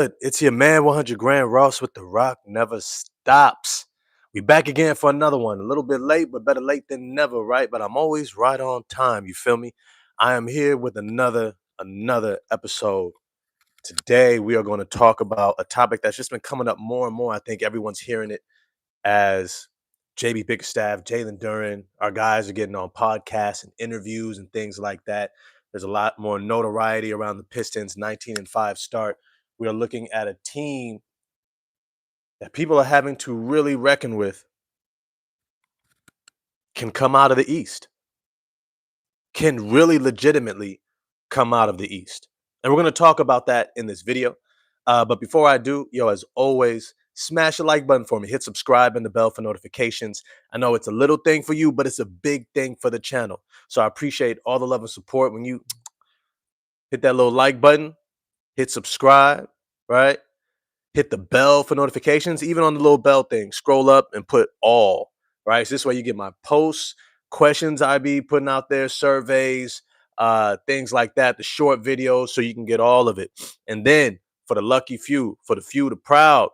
It's your man 100 Grand Ross with The Rock Never Stops. We back again for another one. A little bit late, but better late than never, right? But I'm always right on time. You feel me? I am here with another episode. Today we are going to talk about a topic that's just been coming up more and more. I think everyone's hearing it as JB Bickerstaff, Jalen Duren, our guys are getting on podcasts and interviews and things like that. There's a lot more notoriety around the Pistons 19-5 start. We are looking at a team that people are having to really reckon with can come out of the East, can really legitimately come out of the East. And we're going to talk about that in this video. But before I do, as always, smash the like button for me. Hit subscribe and the bell for notifications. I know it's a little thing for you, but it's a big thing for the channel. So I appreciate all the love and support when you hit that little like button, hit subscribe, right? Hit the bell for notifications, even on the little bell thing. Scroll up and put all, right? So this way you get my posts, questions I be putting out there, surveys, things like that, the short videos, so you can get all of it. And then for the lucky few, the proud,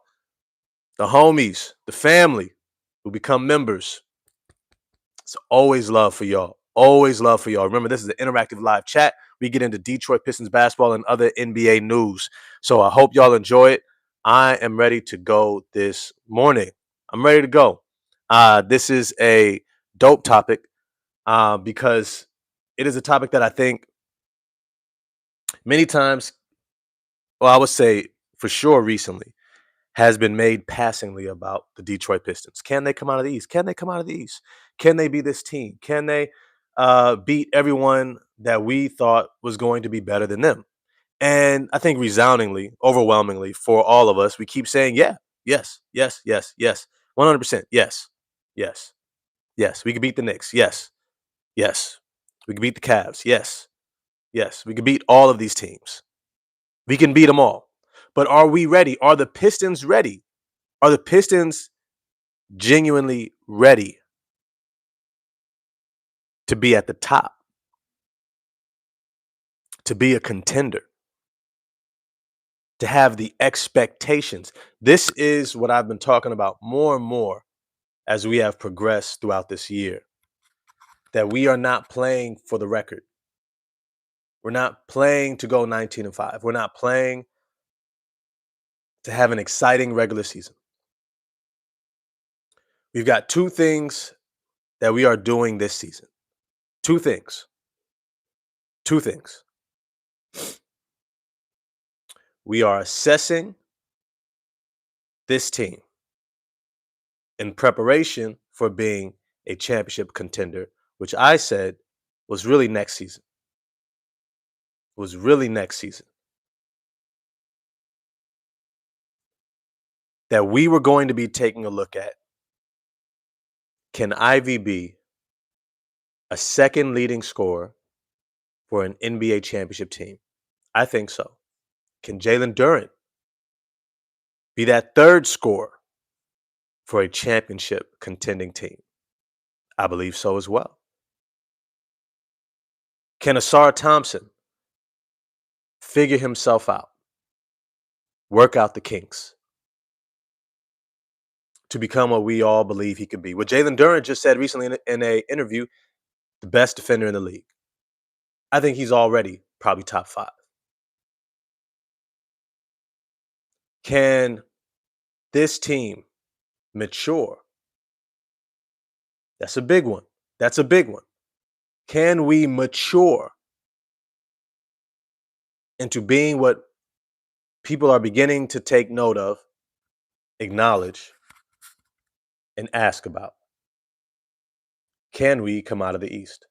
the homies, the family who become members, it's always love for y'all. Always love for y'all. Remember, this is an interactive live chat. We get into Detroit Pistons basketball and other NBA news. So I hope y'all enjoy it. I am ready to go this morning. I'm ready to go. This is a dope topic because it is a topic that I think many times, well, I would say for sure recently, has been made passingly about the Detroit Pistons. Can they come out of the East? Can they come out of the East? Can they be this team? Can they beat everyone that we thought was going to be better than them? And I think resoundingly, overwhelmingly for all of us, we keep saying, yeah, yes, yes, yes, yes, 100%, yes, yes, yes. We could beat the Knicks. Yes, yes. We could beat the Cavs. Yes, yes. We could beat all of these teams. We can beat them all. But are we ready? Are the Pistons ready? Are the Pistons genuinely ready to be at the top, to be a contender, to have the expectations? This is what I've been talking about more and more as we have progressed throughout this year, that we are not playing for the record. We're not playing to go 19-5. We're not playing to have an exciting regular season. We've got two things that we are doing this season. Two things. Two things. We are assessing this team in preparation for being a championship contender, which I said was really next season. Was really next season. That we were going to be taking a look at. Can Ivy be a second leading scorer for an NBA championship team? I think so. Can Jalen Duren be that third scorer for a championship contending team? I believe so as well. Can Asar Thompson figure himself out, work out the kinks to become what we all believe he could be? What Jalen Duren just said recently in an interview, the best defender in the league. I think he's already probably top 5. Can this team mature? That's a big one. That's a big one. Can we mature into being what people are beginning to take note of, acknowledge, and ask about? Can we come out of the East?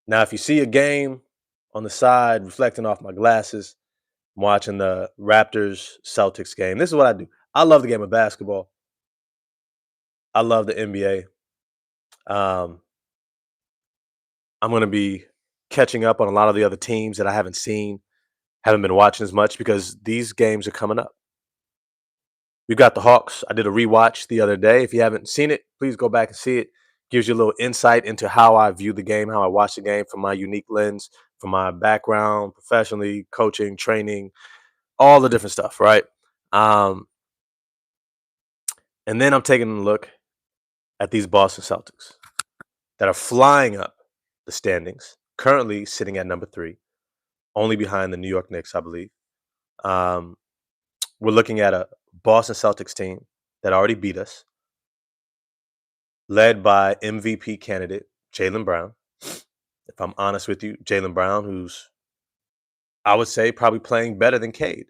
Now, if you see a game on the side reflecting off my glasses, I'm watching the Raptors-Celtics game. This is what I do. I love the game of basketball. I love the NBA. I'm going to be catching up on a lot of the other teams that I haven't seen, haven't been watching as much because these games are coming up. We've got the Hawks. I did a rewatch the other day. If you haven't seen it, please go back and see it. gives you a little insight into how I view the game, how I watch the game from my unique lens, from my background, professionally, coaching, training, all the different stuff, right? Um, and then I'm taking a look at these Boston Celtics that are flying up the standings, currently sitting at number 3, only behind the New York Knicks, I believe. Um, we're looking at a Boston Celtics team that already beat us, led by MVP candidate Jaylen Brown. If I'm honest with you, Jaylen Brown, who's, I would say, probably playing better than Cade.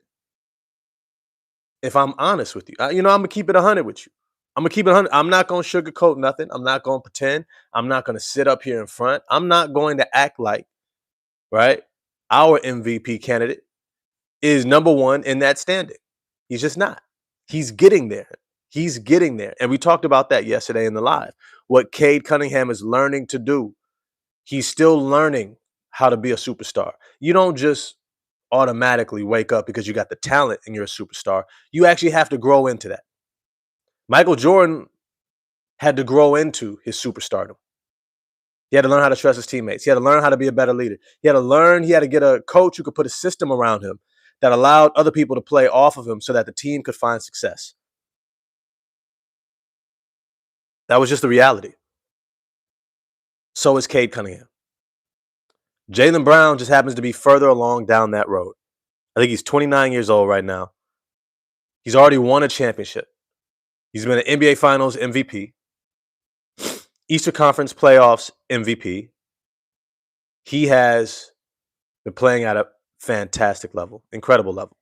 If I'm honest with you, I'm going to keep it 100 with you. I'm going to keep it 100. I'm not going to sugarcoat nothing. I'm not going to pretend. I'm not going to sit up here in front. I'm not going to act like, right, our MVP candidate is number 1 in that standing. He's just not. He's getting there. He's getting there. And we talked about that yesterday in the live. What Cade Cunningham is learning to do. He's still learning how to be a superstar. You don't just automatically wake up because you got the talent and you're a superstar. You actually have to grow into that. Michael Jordan had to grow into his superstardom. He had to learn how to trust his teammates. He had to learn how to be a better leader. He had to get a coach who could put a system around him that allowed other people to play off of him so that the team could find success. That was just the reality. So is Cade Cunningham. Jaylen Brown just happens to be further along down that road. I think he's 29 years old right now. He's already won a championship. He's been an NBA Finals MVP, Eastern Conference Playoffs MVP. He has been playing at a fantastic level, incredible level.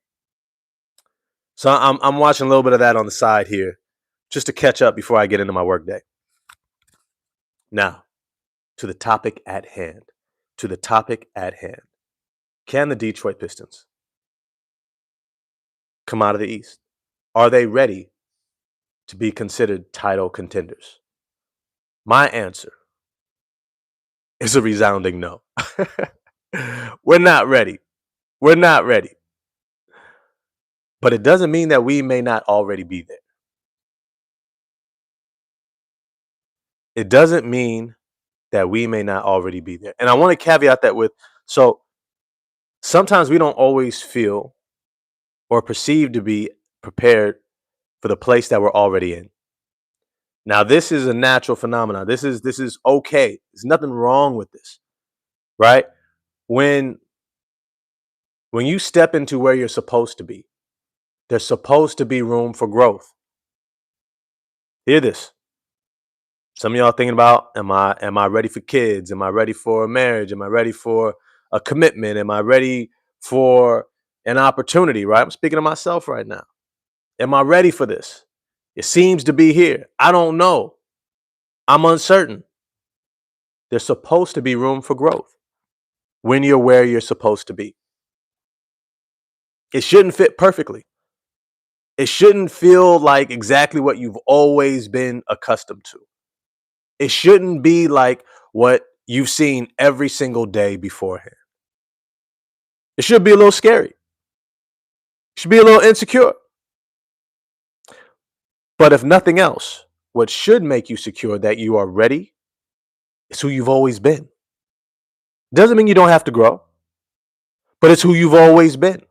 So I'm watching a little bit of that on the side here just to catch up before I get into my workday. Now, to the topic at hand. Can the Detroit Pistons come out of the East? Are they ready to be considered title contenders? My answer is a resounding no. We're not ready. But it doesn't mean that we may not already be there. It doesn't mean that we may not already be there. And I want to caveat that with, so sometimes we don't always feel or perceive to be prepared for the place that we're already in. Now, this is a natural phenomenon. This is okay. There's nothing wrong with this, right? When you step into where you're supposed to be, there's supposed to be room for growth. Hear this. Some of y'all thinking about, am I ready for kids? Am I ready for a marriage? Am I ready for a commitment? Am I ready for an opportunity, right? I'm speaking to myself right now. Am I ready for this? It seems to be here. I don't know. I'm uncertain. There's supposed to be room for growth when you're where you're supposed to be. It shouldn't fit perfectly. It shouldn't feel like exactly what you've always been accustomed to. It shouldn't be like what you've seen every single day beforehand. It should be a little scary. It should be a little insecure. But if nothing else, what should make you secure that you are ready is who you've always been. Doesn't mean you don't have to grow, but it's who you've always been.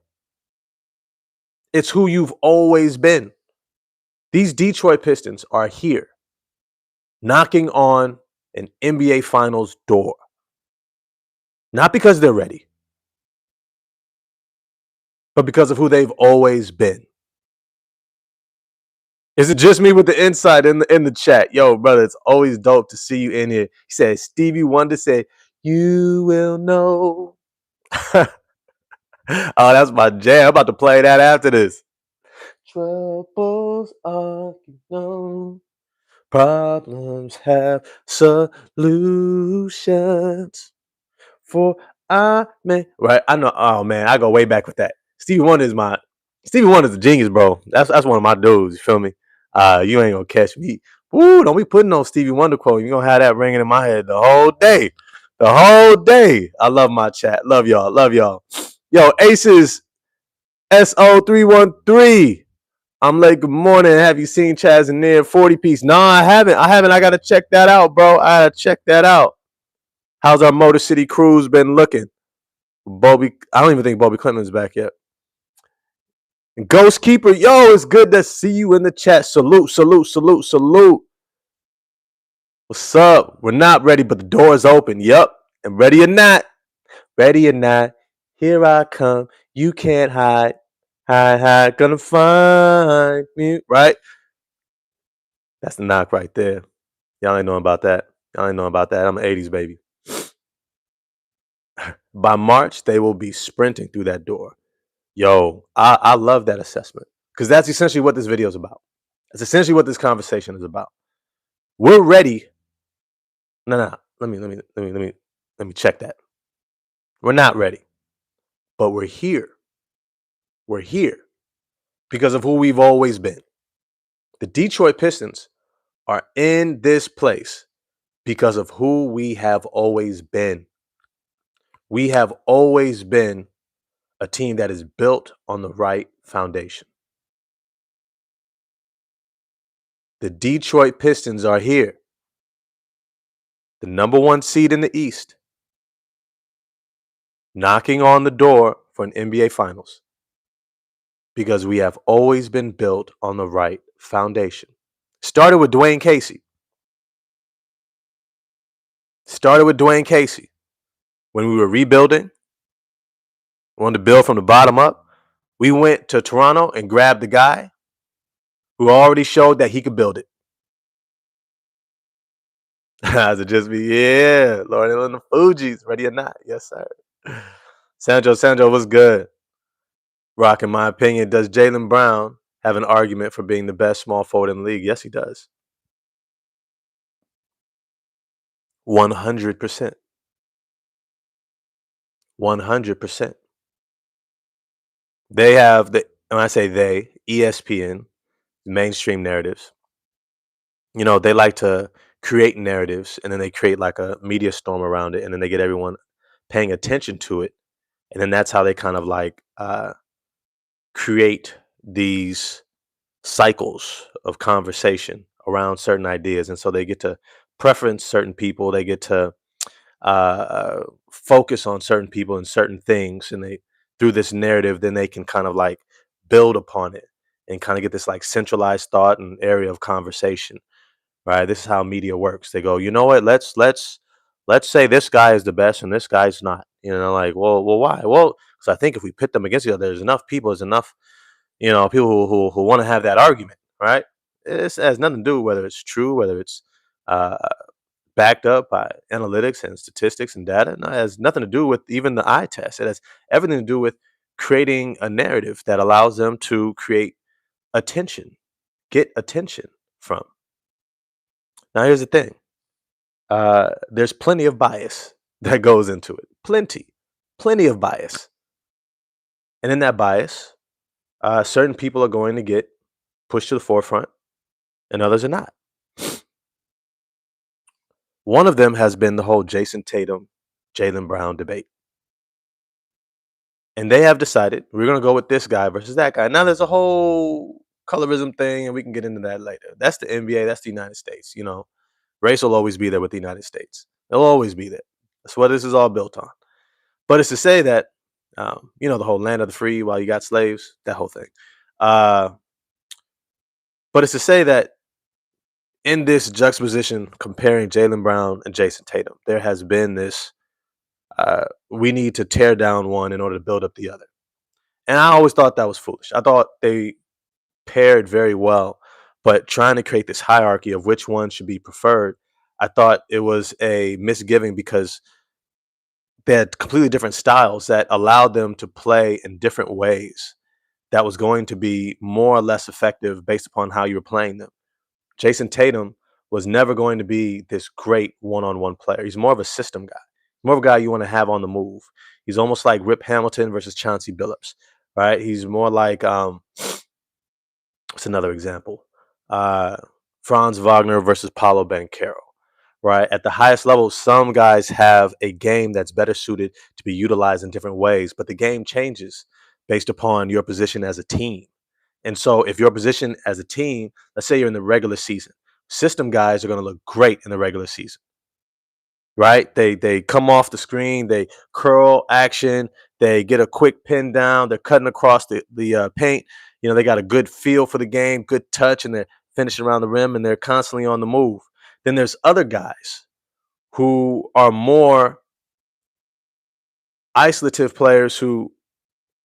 It's who you've always been. These Detroit Pistons are here, knocking on an NBA Finals door. Not because they're ready, but because of who they've always been. Is it just me with the insight in the chat? Yo, brother, it's always dope to see you in here. He said, Stevie Wonder said, "You will know." Oh, that's my jam. I'm about to play that after this. Troubles are known. Problems have solutions. For I may, right? I know. Oh man, I go way back with that. Stevie Wonder's a genius, bro. That's one of my dudes. You feel me? You ain't gonna catch me. Ooh, don't be putting on Stevie Wonder quote. You gonna have that ringing in my head the whole day. I love my chat. Love y'all. Yo, Aces SO313. I'm like, good morning. Have you seen Chaz and Near 40 piece? No, I haven't. I gotta check that out, bro. I gotta check that out. How's our Motor City cruise been looking? Bobby, I don't even think Bobby Clinton's back yet. And Ghost Keeper, yo, it's good to see you in the chat. Salute, salute, salute, salute. What's up? We're not ready, but the door is open. Yup. And ready or not, here I come. You can't hide. Hide, gonna find me. Right? That's the knock right there. Y'all ain't know about that. Y'all ain't know about that. I'm an 80s baby. By March, they will be sprinting through that door. Yo, I love that assessment because that's essentially what this video is about. That's essentially what this conversation is about. We're ready. No. Let me check that. We're not ready, but we're here. We're here because of who we've always been. The Detroit Pistons are in this place because of who we have always been. We have always been a team that is built on the right foundation. The Detroit Pistons are here. The number 1 seed in the East, knocking on the door for an NBA Finals because we have always been built on the right foundation. Started with Dwayne Casey. When we were rebuilding, wanted to build from the bottom up. We went to Toronto and grabbed the guy who already showed that he could build it. As it just be, yeah, Lord and the Fugees, ready or not. Yes, sir. Sandro, what's good? Rock, in my opinion, does Jaylen Brown have an argument for being the best small forward in the league? Yes, he does. 100%. 100%. They have when I say they, ESPN, mainstream narratives, they like to create narratives and then they create like a media storm around it and then they get everyone paying attention to it. And then that's how they kind of like create these cycles of conversation around certain ideas. And so they get to preference certain people. They get to focus on certain people and certain things. And they, through this narrative, then they can kind of like build upon it and kind of get this like centralized thought and area of conversation. Right. This is how media works. They go, you know what? Let's say this guy is the best and this guy's not. Like, well, why? Well, because I think if we pit them against each other, there's enough people, people who want to have that argument, right? It has nothing to do with whether it's true, whether it's uh, backed up by analytics and statistics and data. No, it has nothing to do with even the eye test. It has everything to do with creating a narrative that allows them to create attention, get attention from. Now, here's the thing. There's plenty of bias that goes into it. Plenty of bias. And in that bias, certain people are going to get pushed to the forefront and others are not. One of them has been the whole Jason Tatum, Jaylen Brown debate. And they have decided we're going to go with this guy versus that guy. Now there's a whole colorism thing, and we can get into that later. That's the NBA. That's the United States. Race will always be there with the United States. It'll always be there. That's what this is all built on. But it's to say that, the whole land of the free while you got slaves, that whole thing. But it's to say that in this juxtaposition comparing Jaylen Brown and Jason Tatum, there has been this, we need to tear down one in order to build up the other. And I always thought that was foolish. I thought they paired very well, but trying to create this hierarchy of which one should be preferred, I thought it was a misgiving because they had completely different styles that allowed them to play in different ways that was going to be more or less effective based upon how you were playing them. Jason Tatum was never going to be this great one-on-one player. He's more of a system guy, more of a guy you want to have on the move. He's almost like Rip Hamilton versus Chauncey Billups, right? He's more like, what's another example? Franz Wagner versus Paulo Banchero, right? At the highest level, some guys have a game that's better suited to be utilized in different ways, but the game changes based upon your position as a team. And so if your position as a team, let's say you're in the regular season, system guys are going to look great in the regular season, right? They come off the screen, they curl action, they get a quick pin down, they're cutting across the paint. You know, they got a good feel for the game, good touch, and they're finishing around the rim, and they're constantly on the move. Then there's other guys who are more isolative players who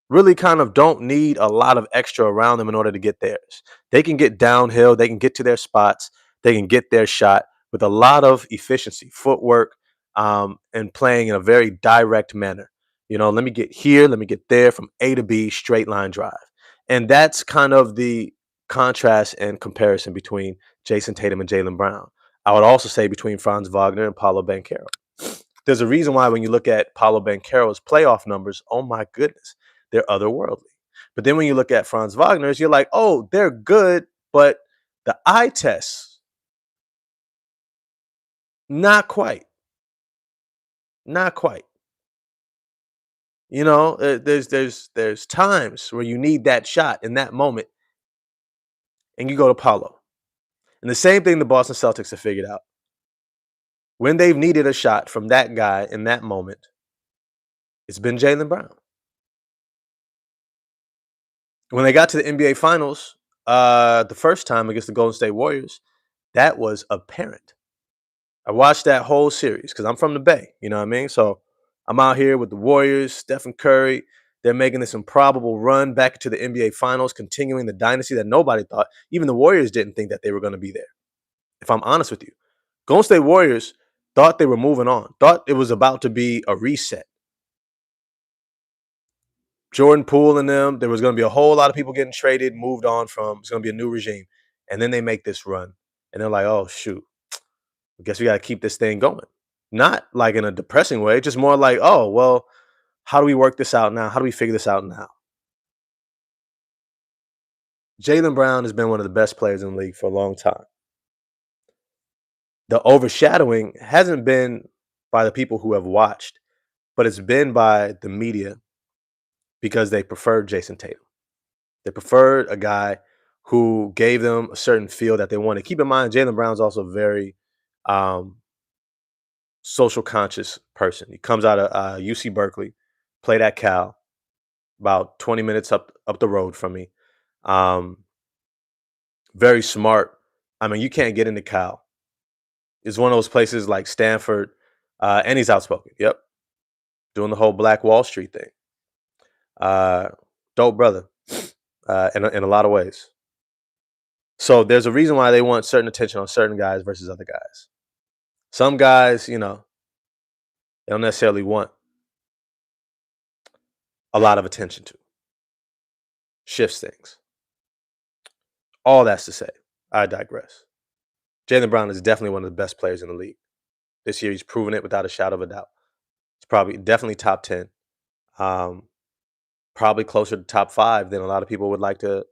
really kind of don't need a lot of extra around them in order to get theirs. They can get downhill, they can get to their spots, they can get their shot with a lot of efficiency, footwork, and playing in a very direct manner. You know, let me get here, let me get there from A to B, straight line drive. And that's kind of the contrast and comparison between Jason Tatum and Jaylen Brown. I would also say between Franz Wagner and Paulo Banchero. There's a reason why when you look at Paulo Banchero's playoff numbers, oh my goodness, they're otherworldly. But then when you look at Franz Wagner's, you're like, oh, they're good, but the eye test, not quite, not quite. You know, there's times where you need that shot in that moment, and you go to Paulo. And the same thing the Boston Celtics have figured out. When they've needed a shot from that guy in that moment, it's been Jaylen Brown. When they got to the NBA Finals, the first time against the Golden State Warriors, that was apparent. I watched that whole series because I'm from the Bay, you know what I mean? So I'm out here with the Warriors, Stephen Curry. They're making this improbable run back to the NBA Finals, continuing the dynasty that nobody thought, even the Warriors didn't think that they were going to be there. If I'm honest with you, Golden State Warriors thought they were moving on, thought it was about to be a reset. Jordan Poole and them, there was going to be a whole lot of people getting traded, moved on from. It's going to be a new regime. And then they make this run. And they're like, oh, shoot, I guess we got to keep this thing going. Not like in a depressing way, just more like, oh, well, how do we work this out now? How do we figure this out now? Jaylen Brown has been one of the best players in the league for a long time. The overshadowing hasn't been by the people who have watched, but it's been by the media because they preferred Jason Tatum. They preferred a guy who gave them a certain feel that they wanted. Keep in mind, Jaylen Brown's also a very social conscious person. He comes out of UC Berkeley, played at Cal, about 20 minutes up the road from me. Very smart. I mean, you can't get into Cal. It's one of those places like Stanford, and he's outspoken. Yep, doing the whole Black Wall Street thing. Dope brother, in a lot of ways. So there's a reason why they want certain attention on certain guys versus other guys. Some guys, you know, they don't necessarily want a lot of attention to. Shifts things. All that's to say, I digress. Jaylen Brown is definitely one of the best players in the league. This year, he's proven it without a shadow of a doubt. It's probably definitely top 10. Probably closer to top 5 than a lot of people would like to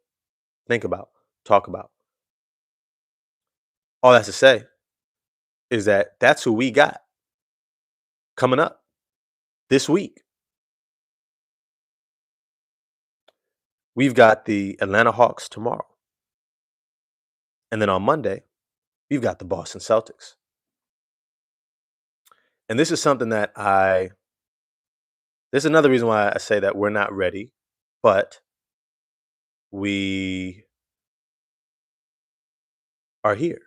think about, talk about. All that's to say is that that's who we got coming up this week. We've got the Atlanta Hawks tomorrow. And then on Monday, we've got the Boston Celtics. And this is something that this is another reason why I say that we're not ready, but we are here.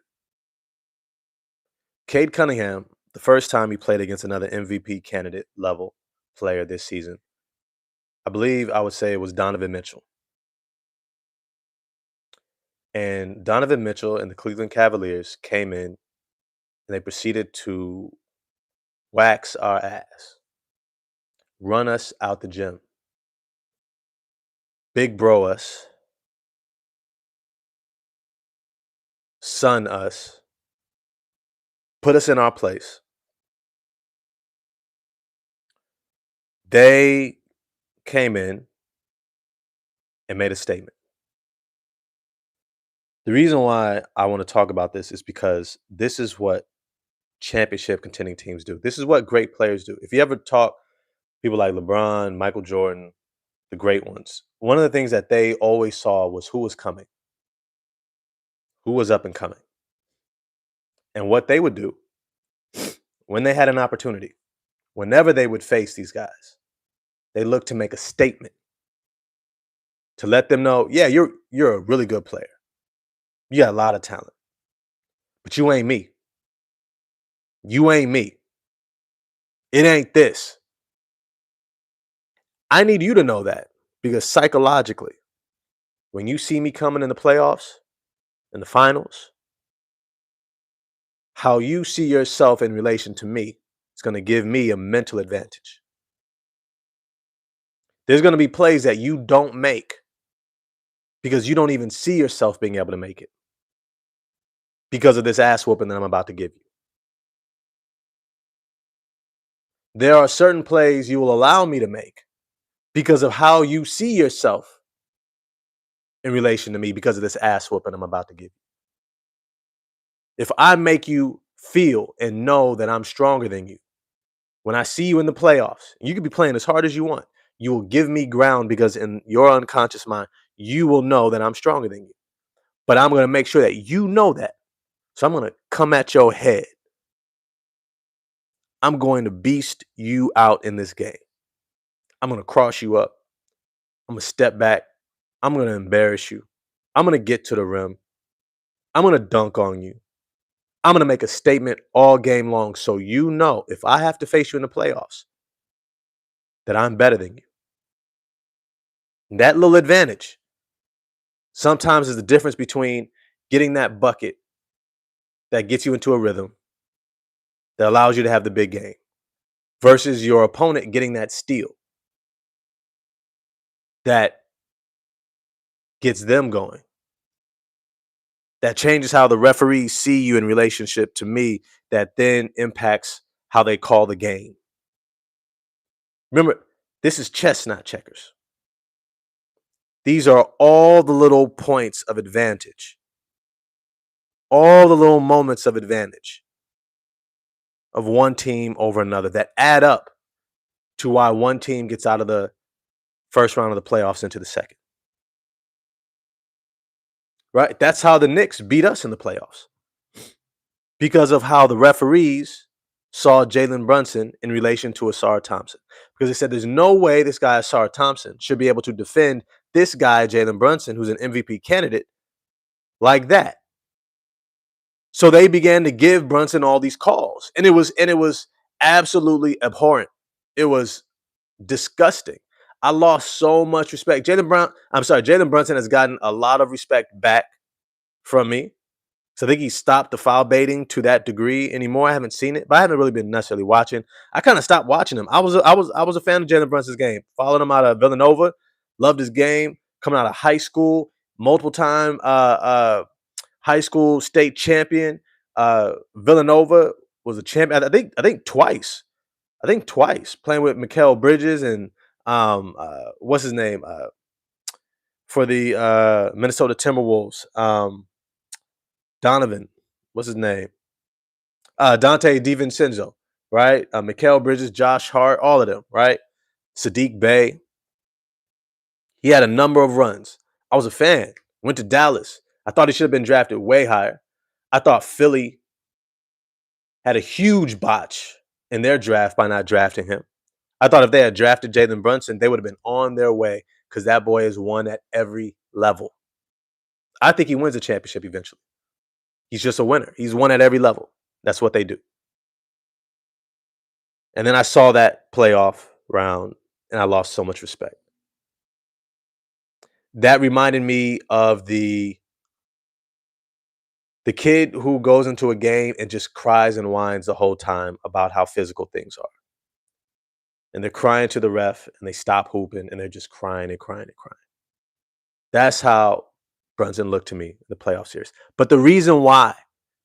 Cade Cunningham, the first time he played against another MVP candidate level player this season, I believe I would say it was Donovan Mitchell. And Donovan Mitchell and the Cleveland Cavaliers came in and they proceeded to wax our ass, run us out the gym, big bro us, sun us, put us in our place. They came in and made a statement. The reason why I want to talk about this is because this is what championship contending teams do. This is what great players do. If you ever talk people like LeBron, Michael Jordan, the great ones, one of the things that they always saw was who was coming, who was up and coming. And what they would do when they had an opportunity, whenever they would face these guys, they looked to make a statement to let them know, yeah, you're a really good player. You got a lot of talent, but you ain't me. You ain't me. It ain't this. I need you to know that because psychologically, when you see me coming in the playoffs, in the finals, how you see yourself in relation to me is going to give me a mental advantage. There's going to be plays that you don't make because you don't even see yourself being able to make it because of this ass whooping that I'm about to give you. There are certain plays you will allow me to make because of how you see yourself in relation to me because of this ass whooping I'm about to give you. If I make you feel and know that I'm stronger than you, when I see you in the playoffs, you could be playing as hard as you want. You will give me ground because in your unconscious mind, you will know that I'm stronger than you. But I'm going to make sure that you know that. So I'm going to come at your head. I'm going to beast you out in this game. I'm going to cross you up. I'm going to step back. I'm going to embarrass you. I'm going to get to the rim. I'm going to dunk on you. I'm going to make a statement all game long so you know if I have to face you in the playoffs that I'm better than you. And that little advantage sometimes is the difference between getting that bucket that gets you into a rhythm that allows you to have the big game versus your opponent getting that steal that gets them going. That changes how the referees see you in relationship to me, that then impacts how they call the game. Remember, this is chess, not checkers. These are all the little points of advantage, all the little moments of advantage of one team over another that add up to why one team gets out of the first round of the playoffs into the second. Right? That's how the Knicks beat us in the playoffs. Because of how the referees saw Jalen Brunson in relation to Asar Thompson. Because they said there's no way this guy, Asar Thompson, should be able to defend this guy, Jalen Brunson, who's an MVP candidate, like that. So they began to give Brunson all these calls. And it was absolutely abhorrent. It was disgusting. I lost so much respect. Jalen Brunson has gotten a lot of respect back from me. So I think he stopped the foul baiting to that degree anymore. I haven't seen it, but I haven't really been necessarily watching. I kind of stopped watching him. I was a fan of Jalen Brunson's game. Followed him out of Villanova, loved his game. Coming out of high school, multiple time high school state champion. Villanova was a champion. I think twice. Playing with Mikal Bridges and what's his name for the Minnesota Timberwolves. Donovan, what's his name? Dante DiVincenzo, right? Mikal Bridges, Josh Hart, all of them, right? Sadiq Bey. He had a number of runs. I was a fan. Went to Dallas. I thought he should have been drafted way higher. I thought Philly had a huge botch in their draft by not drafting him. I thought if they had drafted Jalen Brunson, they would have been on their way because that boy has won at every level. I think he wins a championship eventually. He's just a winner. He's won at every level. That's what they do. And then I saw that playoff round and I lost so much respect. That reminded me of the kid who goes into a game and just cries and whines the whole time about how physical things are. And they're crying to the ref and they stop hooping and they're just crying and crying and crying. That's how Brunson looked to me in the playoff series. But the reason why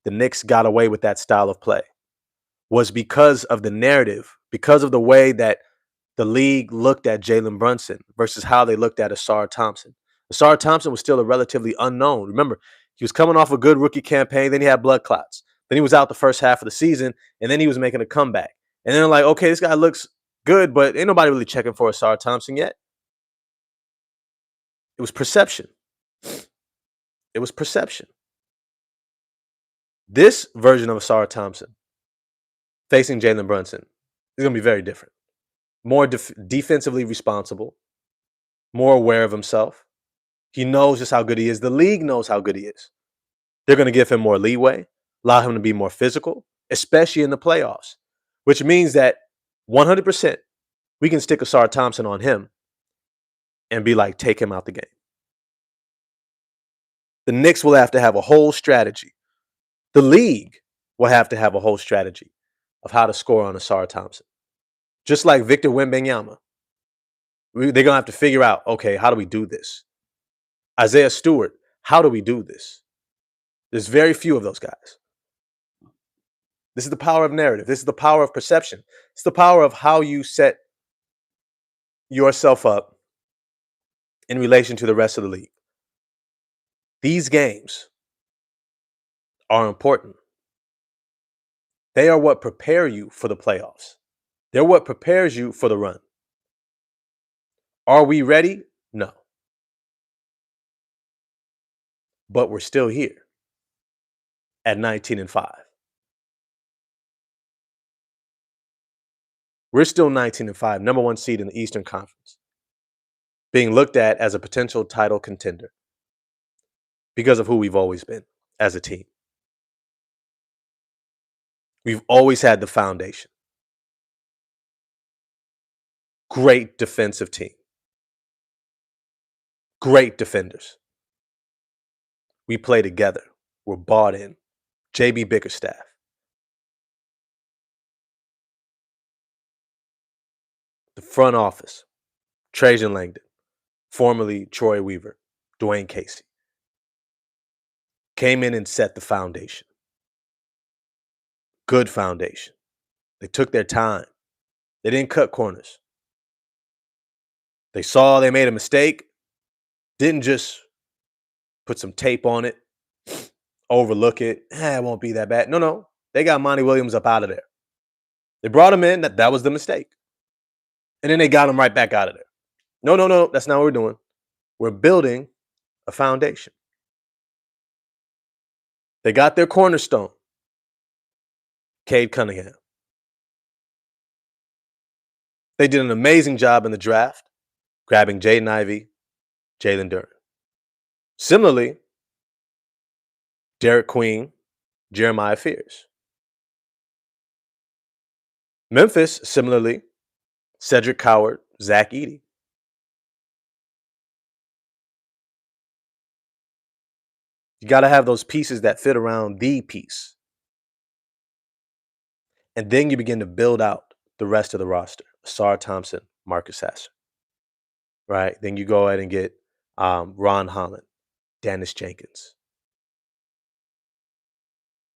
the Knicks got away with that style of play was because of the narrative, because of the way that the league looked at Jalen Brunson versus how they looked at Asar Thompson. Asar Thompson was still a relatively unknown. Remember, he was coming off a good rookie campaign. Then he had blood clots. Then he was out the first half of the season, and then he was making a comeback. And then they're like, okay, this guy looks good, but ain't nobody really checking for Asar Thompson yet. It was perception. It was perception. This version of Asara Thompson facing Jalen Brunson is going to be very different. More defensively responsible, more aware of himself. He knows just how good he is. The league knows how good he is. They're going to give him more leeway, allow him to be more physical, especially in the playoffs, which means that 100% we can stick Asara Thompson on him and be like, take him out the game. The Knicks will have to have a whole strategy. The league will have to have a whole strategy of how to score on Asara Thompson. Just like Victor Wembanyama. They're going to have to figure out, okay, how do we do this? Isaiah Stewart, how do we do this? There's very few of those guys. This is the power of narrative. This is the power of perception. It's the power of how you set yourself up in relation to the rest of the league. These games are important. They are what prepare you for the playoffs. They're what prepares you for the run. Are we ready? No. But we're still here at 19-5. We're still 19-5, number one seed in the Eastern Conference, being looked at as a potential title contender because of who we've always been as a team. We've always had the foundation. Great defensive team. Great defenders. We play together. We're bought in. JB Bickerstaff. The front office. Trajan Langdon. Formerly Troy Weaver. Dwayne Casey. Came in and set the foundation. Good foundation. They took their time. They didn't cut corners. They saw they made a mistake. Didn't just put some tape on it, overlook it. It won't be that bad. No. They got Monty Williams up out of there. They brought him in. That was the mistake. And then they got him right back out of there. No. That's not what we're doing. We're building a foundation. They got their cornerstone, Cade Cunningham. They did an amazing job in the draft, grabbing Jaden Ivey, Jalen Duren. Similarly, Derek Queen, Jeremiah Fears. Memphis, similarly, Cedric Coward, Zach Edey. You got to have those pieces that fit around the piece. And then you begin to build out the rest of the roster. Asara Thompson, Marcus Sasser. Right? Then you go ahead and get Ron Holland, Dennis Jenkins.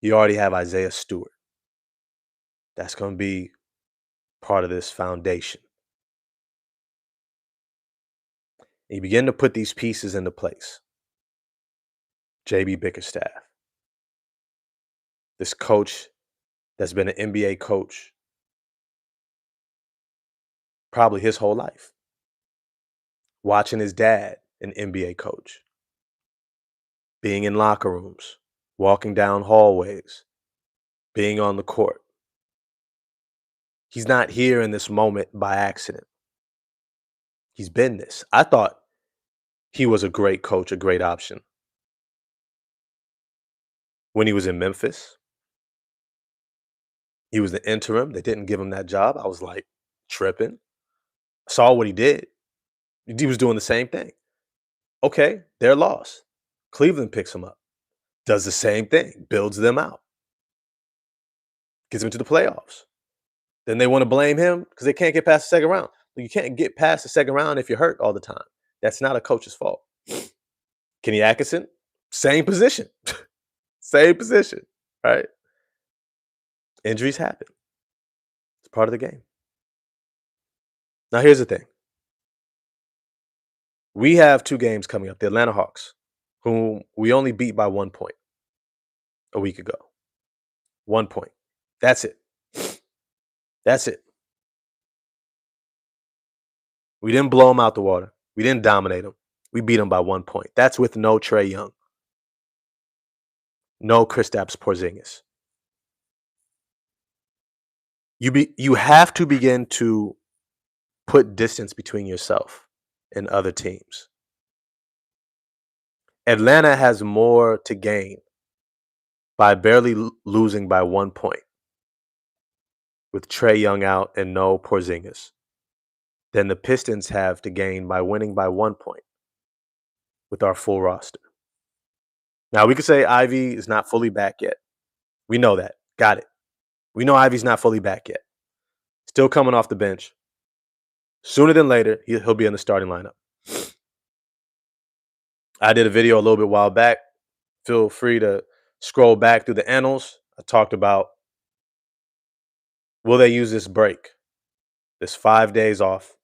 You already have Isaiah Stewart. That's going to be part of this foundation. And you begin to put these pieces into place. JB Bickerstaff. This coach that's been an NBA coach probably his whole life. Watching his dad, an NBA coach. Being in locker rooms, walking down hallways, being on the court. He's not here in this moment by accident. He's been this. I thought he was a great coach, a great option. When he was in Memphis, he was the interim. They didn't give him that job. I was like tripping. Saw what he did. He was doing the same thing. Okay, they're lost. Cleveland picks him up. Does the same thing. Builds them out. Gets them into the playoffs. Then they want to blame him because they can't get past the second round. You can't get past the second round if you're hurt all the time. That's not a coach's fault. Kenny Atkinson, same position. Same position, right? Injuries happen. It's part of the game. Now, here's the thing. We have 2 games coming up. The Atlanta Hawks, whom we only beat by 1 point a week ago. 1 point. That's it. That's it. We didn't blow them out the water. We didn't dominate them. We beat them by 1 point. That's with no Trae Young, no Kristaps Porzingis. You have to begin to put distance between yourself and other teams. Atlanta has more to gain by barely losing by 1 point with Trae Young out and no Porzingis than the Pistons have to gain by winning by 1 point with our full roster. Now, we could say Ivy is not fully back yet. We know that. Got it. We know Ivy's not fully back yet. Still coming off the bench. Sooner than later, he'll be in the starting lineup. I did a video a little bit while back. Feel free to scroll back through the annals. I talked about, will they use this break, this 5 days off,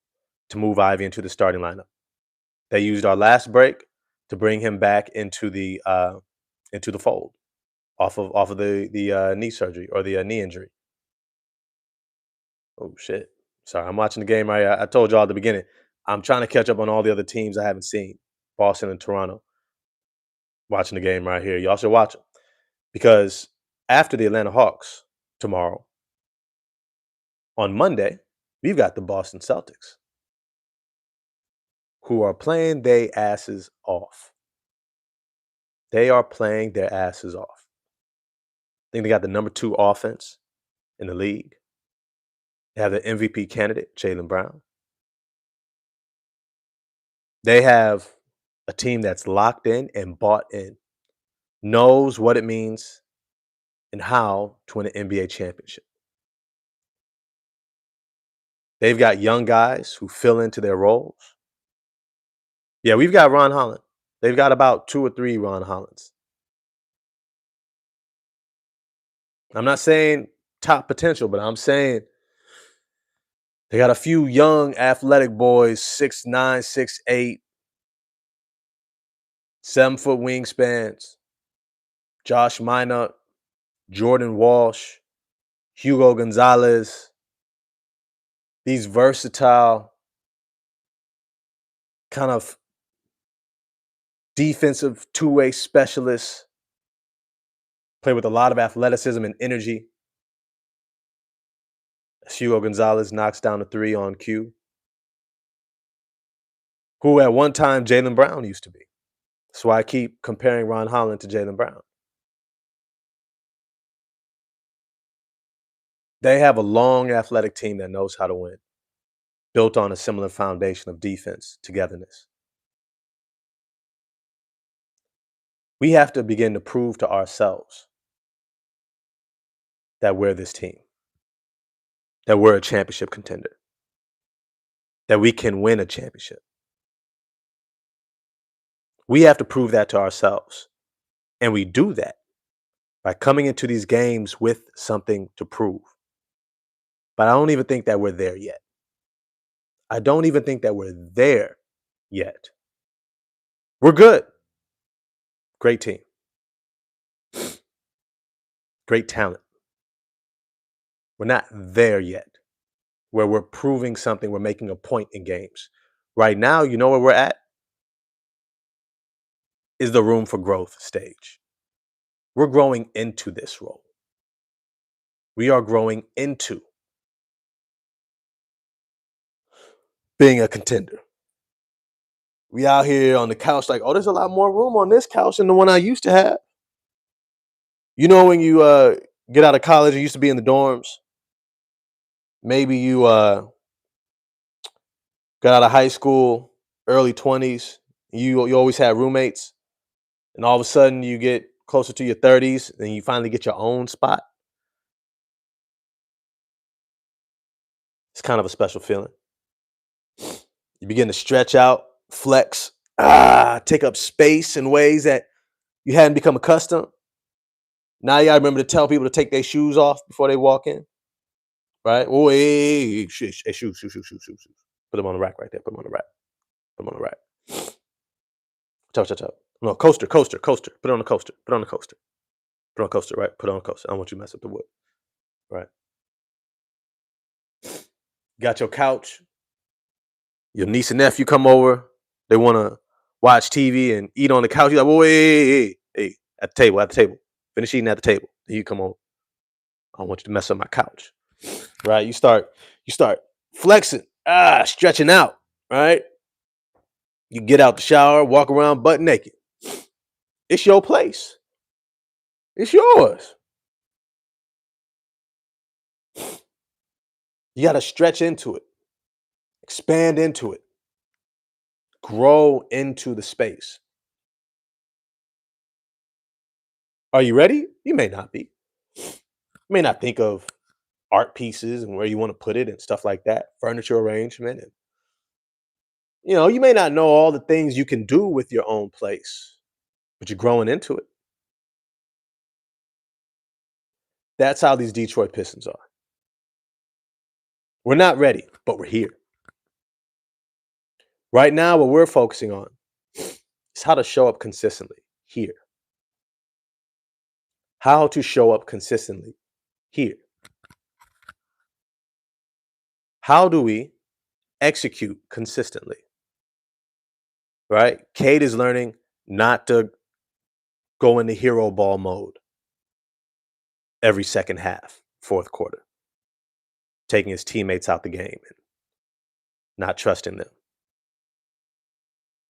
to move Ivy into the starting lineup? They used our last break to bring him back into the fold off of the knee surgery or the knee injury. Oh shit! Sorry, I'm watching the game right. I told y'all at the beginning, I'm trying to catch up on all the other teams I haven't seen, Boston and Toronto. Watching the game right here, y'all should watch it because after the Atlanta Hawks tomorrow, on Monday, we've got the Boston Celtics, who are playing their asses off. They are playing their asses off. I think they got the number 2 offense in the league. They have the MVP candidate, Jaylen Brown. They have a team that's locked in and bought in, knows what it means and how to win an NBA championship. They've got young guys who fill into their roles. Yeah, we've got Ron Holland. They've got about 2 or 3 Ron Hollands. I'm not saying top potential, but I'm saying they got a few young athletic boys, 6'9", 6'8", 7-foot wingspans. Josh Minot, Jordan Walsh, Hugo Gonzalez. These versatile kind of defensive two-way specialists play with a lot of athleticism and energy. Hugo Gonzalez knocks down a 3 on cue. Who at one time Jaylen Brown used to be. That's why I keep comparing Ron Holland to Jaylen Brown. They have a long athletic team that knows how to win, built on a similar foundation of defense, togetherness. We have to begin to prove to ourselves that we're this team, that we're a championship contender, that we can win a championship. We have to prove that to ourselves. And we do that by coming into these games with something to prove. But I don't even think that we're there yet. I don't even think that we're there yet. We're good. Great team. Great talent. We're not there yet where we're proving something, we're making a point in games. Right now, you know where we're at? Is the room for growth stage. We're growing into this role. We are growing into being a contender. We out here on the couch like, oh, there's a lot more room on this couch than the one I used to have. You know, when you get out of college, you used to be in the dorms. Maybe you got out of high school, early 20s. You always had roommates. And all of a sudden you get closer to your 30s and you finally get your own spot. It's kind of a special feeling. You begin to stretch out, flex, take up space in ways that you hadn't become accustomed. Now you gotta remember to tell people to take their shoes off before they walk in. Right? Oh, hey, shoes. Put them on the rack right there. Put them on the rack. Put them on the rack. Chop. No, coaster. Put it on the coaster. Put it on the coaster. Put it on the coaster, right? Put it on the coaster. I don't want you to mess up the wood. Right. Got your couch. Your niece and nephew come over. They want to watch TV and eat on the couch. You're like, well, hey, at the table. Finish eating at the table. Then you come over. I don't want you to mess up my couch. Right? You start flexing, stretching out, right? You get out the shower, walk around butt naked. It's your place. It's yours. You got to stretch into it, expand into it, grow into the space. Are you ready? You may not be. You may not think of art pieces and where you want to put it and stuff like that, furniture arrangement. And, you may not know all the things you can do with your own place, but you're growing into it. That's how these Detroit Pistons are. We're not ready, but we're here. Right now, what we're focusing on is how to show up consistently here. How to show up consistently here. How do we execute consistently? Right? Cade is learning not to go into hero ball mode every second half, fourth quarter, taking his teammates out the game and not trusting them.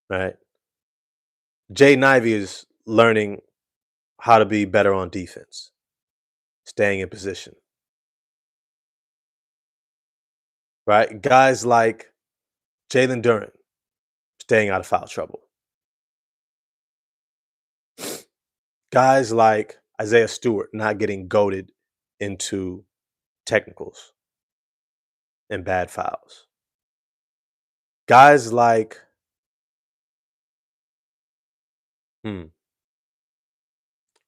Right? Jay Ivey is learning how to be better on defense, staying in position. Right? Guys like Jalen Duren staying out of foul trouble. Guys like Isaiah Stewart not getting goaded into technicals and bad fouls. Guys like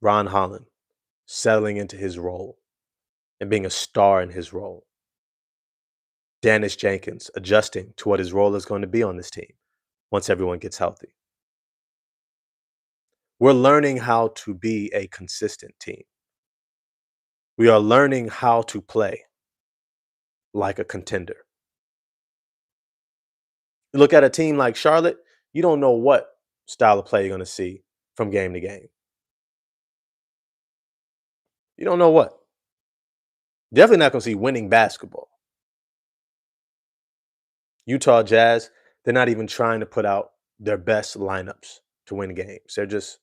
Ron Holland settling into his role and being a star in his role. Dennis Jenkins adjusting to what his role is going to be on this team once everyone gets healthy. We're learning how to be a consistent team. We are learning how to play like a contender. You look at a team like Charlotte, you don't know what style of play you're going to see from game to game. You don't know what. Definitely not going to see winning basketball. Utah Jazz, they're not even trying to put out their best lineups to win games. They're just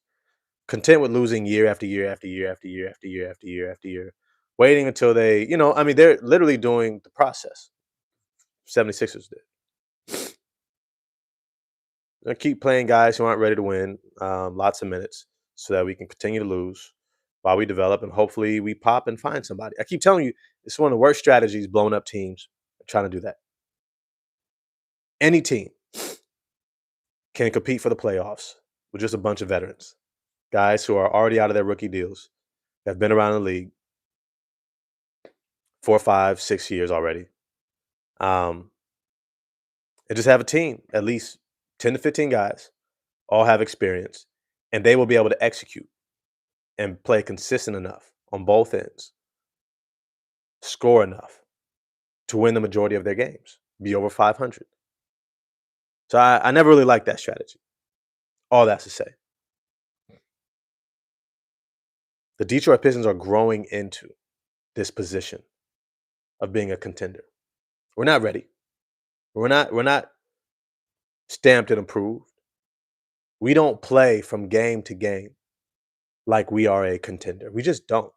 content with losing year after year after year after year after year after year after year, waiting until they, they're literally doing the process. 76ers did. They keep playing guys who aren't ready to win lots of minutes so that we can continue to lose while we develop and hopefully we pop and find somebody. I keep telling you, it's one of the worst strategies blowing up teams trying to do that. Any team can compete for the playoffs with just a bunch of veterans, guys who are already out of their rookie deals, have been around the league 4, 5, 6 years already. And just have a team, at least 10 to 15 guys, all have experience, and they will be able to execute and play consistent enough on both ends, score enough to win the majority of their games, be over 500. So I never really liked that strategy. All that's to say, the Detroit Pistons are growing into this position of being a contender. We're not ready. We're not stamped and approved. We don't play from game to game like we are a contender. We just don't.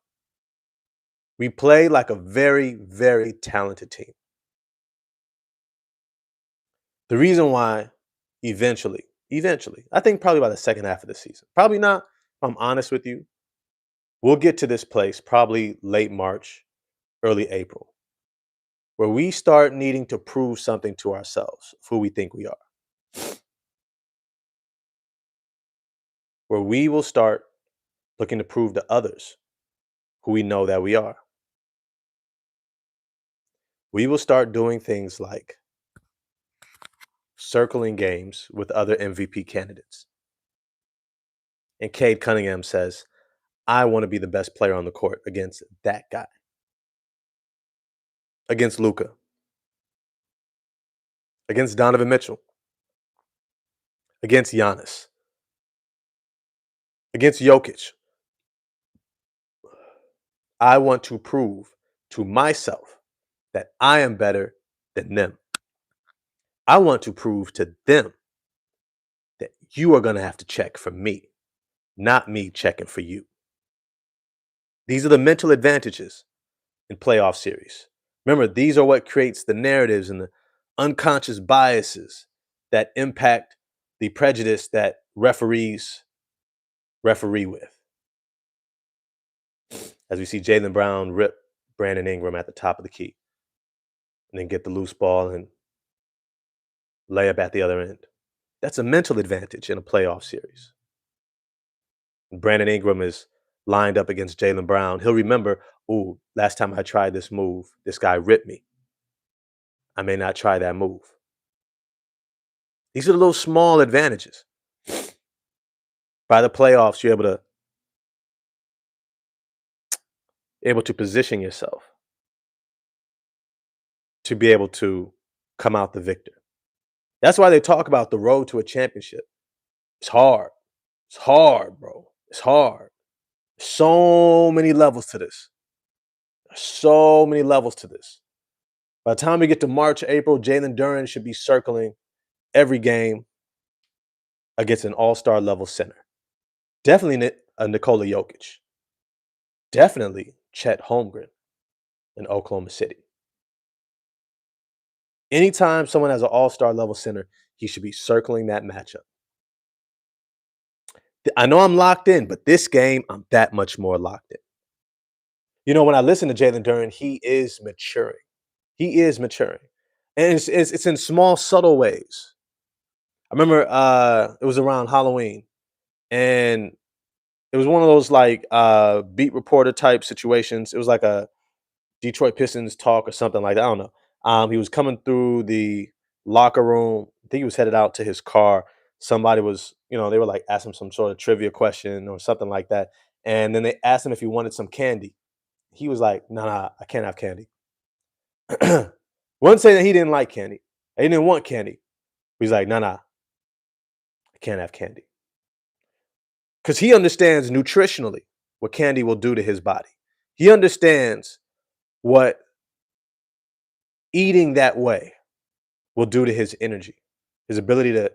We play like a very, very talented team. The reason why eventually, I think probably by the second half of the season, probably not, if I'm honest with you, we'll get to this place probably late March, early April, where we start needing to prove something to ourselves of who we think we are. Where we will start looking to prove to others who we know that we are. We will start doing things like circling games with other MVP candidates. And Cade Cunningham says, I want to be the best player on the court against that guy. Against Luka. Against Donovan Mitchell. against Giannis, against Jokic. I want to prove to myself that I am better than them. I want to prove to them that you are going to have to check for me, not me checking for you. These are the mental advantages in playoff series. Remember, these are what creates the narratives and the unconscious biases that impact the prejudice that referees referee with. As we see Jaylen Brown rip Brandon Ingram at the top of the key and then get the loose ball and lay up at the other end. That's a mental advantage in a playoff series. Brandon Ingram is lined up against Jaylen Brown. He'll remember, ooh, last time I tried this move, this guy ripped me. I may not try that move. These are the little small advantages. By the playoffs, you're able to position yourself to be able to come out the victor. That's why they talk about the road to a championship. It's hard. It's hard, bro. It's hard. So many levels to this. So many levels to this. By the time we get to March, April, Jalen Duren should be circling every game against an all-star level center. Definitely a Nikola Jokic. Definitely Chet Holmgren in Oklahoma City. Anytime someone has an all-star level center, he should be circling that matchup. I know I'm locked in, but this game, I'm that much more locked in. You know, when I listen to Jalen Duren, he is maturing. He is maturing. And it's in small, subtle ways. I remember it was around Halloween, and it was one of those like beat reporter type situations. It was like a Detroit Pistons talk or something like that. I don't know. He was coming through the locker room. I think he was headed out to his car. Somebody was, they were like asking him some sort of trivia question or something like that. And then they asked him if he wanted some candy. He was like, nah, I can't have candy. Wouldn't say that he didn't like candy. He didn't want candy. He's like, nah, I can't have candy. Because he understands nutritionally what candy will do to his body. He understands what eating that way will do to his energy, his ability to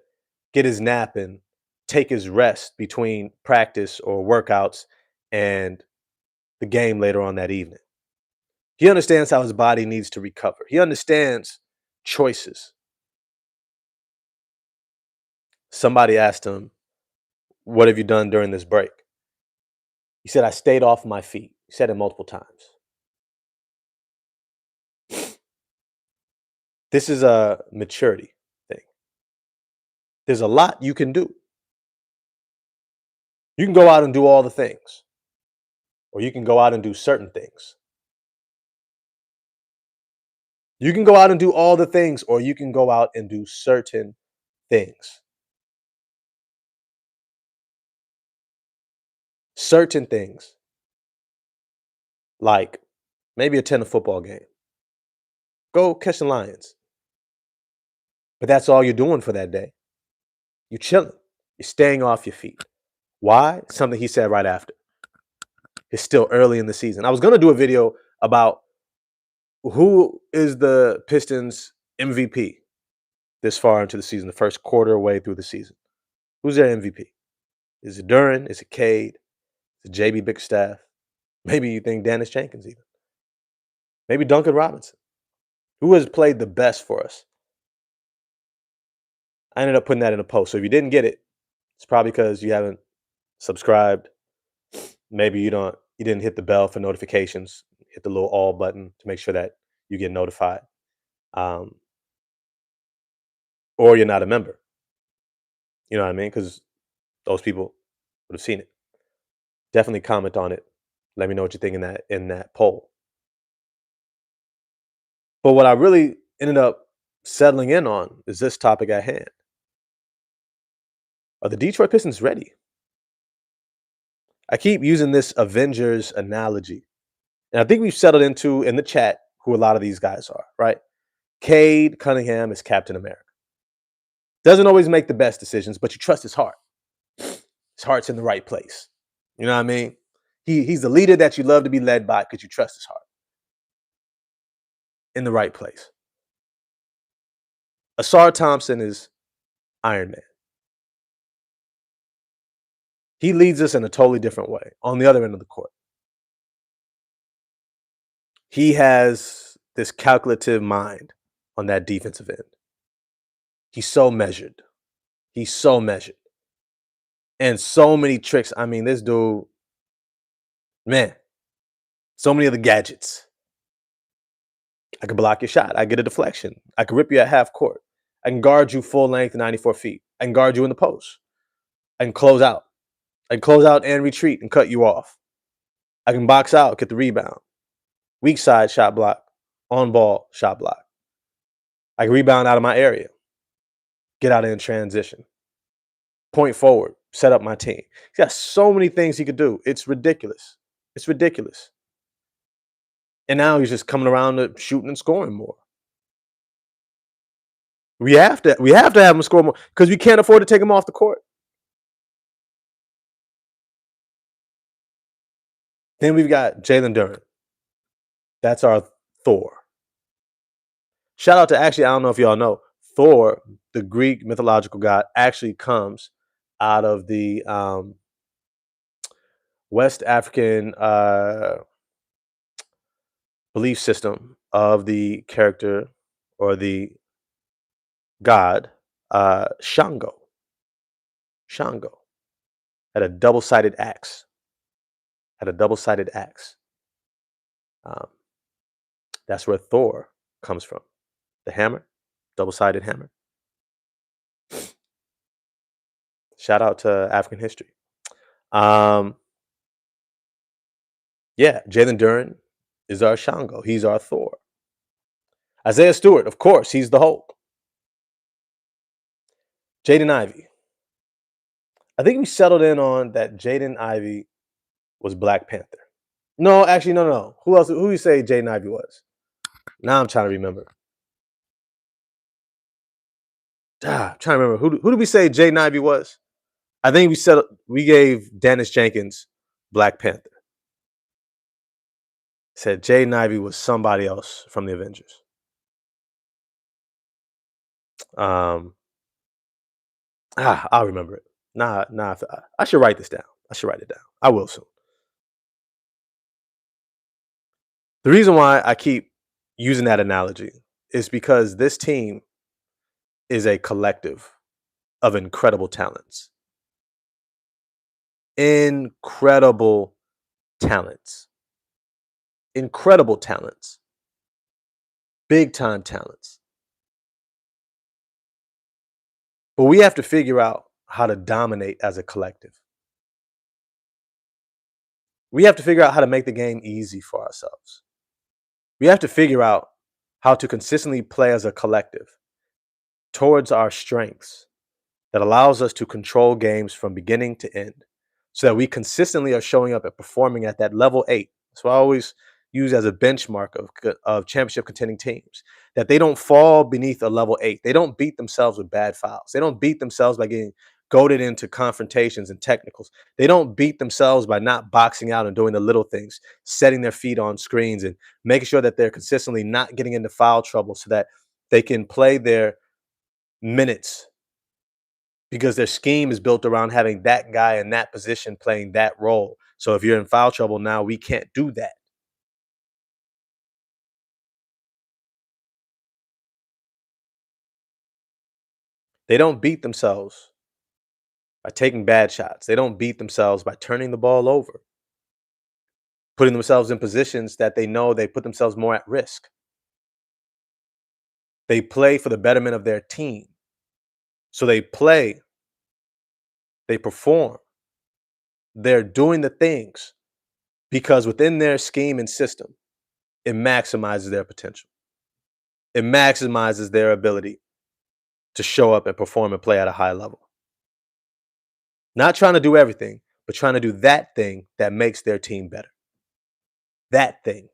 get his nap and take his rest between practice or workouts and the game later on that evening. He understands how his body needs to recover. He understands choices. Somebody asked him, what have you done during this break? He said, I stayed off my feet. He said it multiple times. This is a maturity thing. There's a lot you can do. You can go out and do all the things, or you can go out and do certain things. You can go out and do all the things, or you can go out and do certain things. Certain things. Like maybe attend a football game. Go catch the Lions. But that's all you're doing for that day. You're chilling. You're staying off your feet. Why? Something he said right after. It's still early in the season. I was going to do a video about who is the Pistons MVP this far into the season, the first quarter way through the season. Who's their MVP? Is it Duren? Is it Cade? Is it JB Bickerstaff? Maybe you think Dennis Jenkins even. Maybe Duncan Robinson. Who has played the best for us? I ended up putting that in a post. So if you didn't get it, it's probably because you haven't subscribed. Maybe you didn't hit the bell for notifications. Hit the little all button to make sure that you get notified. Or you're not a member. You know what I mean? Because those people would have seen it. Definitely comment on it. Let me know what you think in that poll. But what I really ended up settling in on is this topic at hand. Are the Detroit Pistons ready? I keep using this Avengers analogy. And I think we've settled into in the chat who a lot of these guys are, right? Cade Cunningham is Captain America. Doesn't always make the best decisions, but you trust his heart. His heart's in the right place. You know what I mean? He's the leader that you love to be led by because you trust his heart in the right place. Asar Thompson is Iron Man. He leads us in a totally different way on the other end of the court. He has this calculative mind on that defensive end. He's so measured. He's so measured. And so many tricks. I mean, this dude, man, so many of the gadgets. I can block your shot. I get a deflection. I can rip you at half court. I can guard you full length, 94 feet. I can guard you in the post. I can close out. I can close out and retreat and cut you off. I can box out, get the rebound. Weak side shot block. On ball shot block. I can rebound out of my area. Get out in transition. Point forward. Set up my team. He's got so many things he could do. It's ridiculous. It's ridiculous. And now he's just coming around to shooting and scoring more. We have to have him score more because we can't afford to take him off the court. Then we've got Jalen Duren. That's our Thor. Shout out to, actually, I don't know if y'all know, Thor, the Greek mythological god, actually comes out of the West African belief system of the character or the god Shango. Shango had a double-sided axe. That's where Thor comes from. The hammer, double-sided hammer. Shout out to African history. Yeah, Jalen Duren is our Shango. He's our Thor. Isaiah Stewart, of course, he's the Hulk. Jaden Ivey. I think we settled in on that Jaden Ivey was Black Panther. No, actually, no. Who else? Who you say Jaden Ivey was? Now I'm trying to remember. I'm trying to remember. Who did we say Jaden Ivey was? I think we gave Dennis Jenkins Black Panther. Said Jaden Ivey was somebody else from the Avengers. I'll remember it. I should write this down. I should write it down. I will soon. The reason why I keep using that analogy is because this team is a collective of incredible talents. Incredible talents. Big time talents. But we have to figure out how to dominate as a collective. We have to figure out how to make the game easy for ourselves. We have to figure out how to consistently play as a collective towards our strengths that allows us to control games from beginning to end so that we consistently are showing up and performing at that level 8. So I always use as a benchmark of championship contending teams that they don't fall beneath a level 8. They don't beat themselves with bad fouls. They don't beat themselves by getting goaded into confrontations and technicals. They don't beat themselves by not boxing out and doing the little things, setting their feet on screens and making sure that they're consistently not getting into foul trouble so that they can play their minutes because their scheme is built around having that guy in that position playing that role. So if you're in foul trouble now, we can't do that. They don't beat themselves by taking bad shots. They don't beat themselves by turning the ball over, putting themselves in positions that they know they put themselves more at risk. They play for the betterment of their team. So they play, they perform, they're doing the things because within their scheme and system, it maximizes their potential. It maximizes their ability to show up and perform and play at a high level. Not trying to do everything, but trying to do that thing that makes their team better. That thing.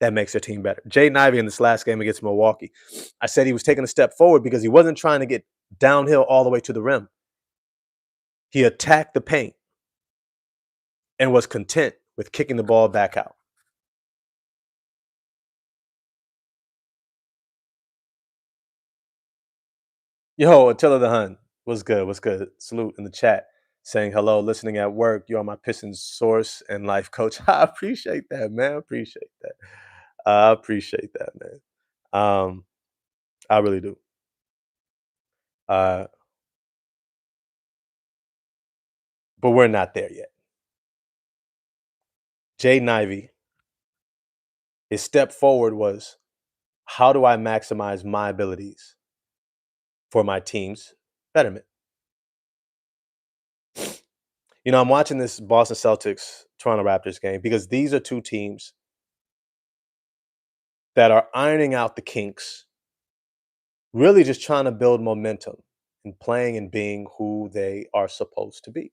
that makes their team better. Jaden Ivey in this last game against Milwaukee, I said he was taking a step forward because he wasn't trying to get downhill all the way to the rim. He attacked the paint and was content with kicking the ball back out. Yo, Attila the Hun, what's good? What's good? Salute in the chat saying hello, listening at work. You're my Pistons source and life coach. I appreciate that, man. I appreciate that. I appreciate that, man. I really do. Uh, but we're not there yet. Jaden Ivey, his step forward was, how do I maximize my abilities for my team's betterment? You know, I'm watching this Boston Celtics Toronto Raptors game because these are two teams that are ironing out the kinks, really just trying to build momentum and playing and being who they are supposed to be.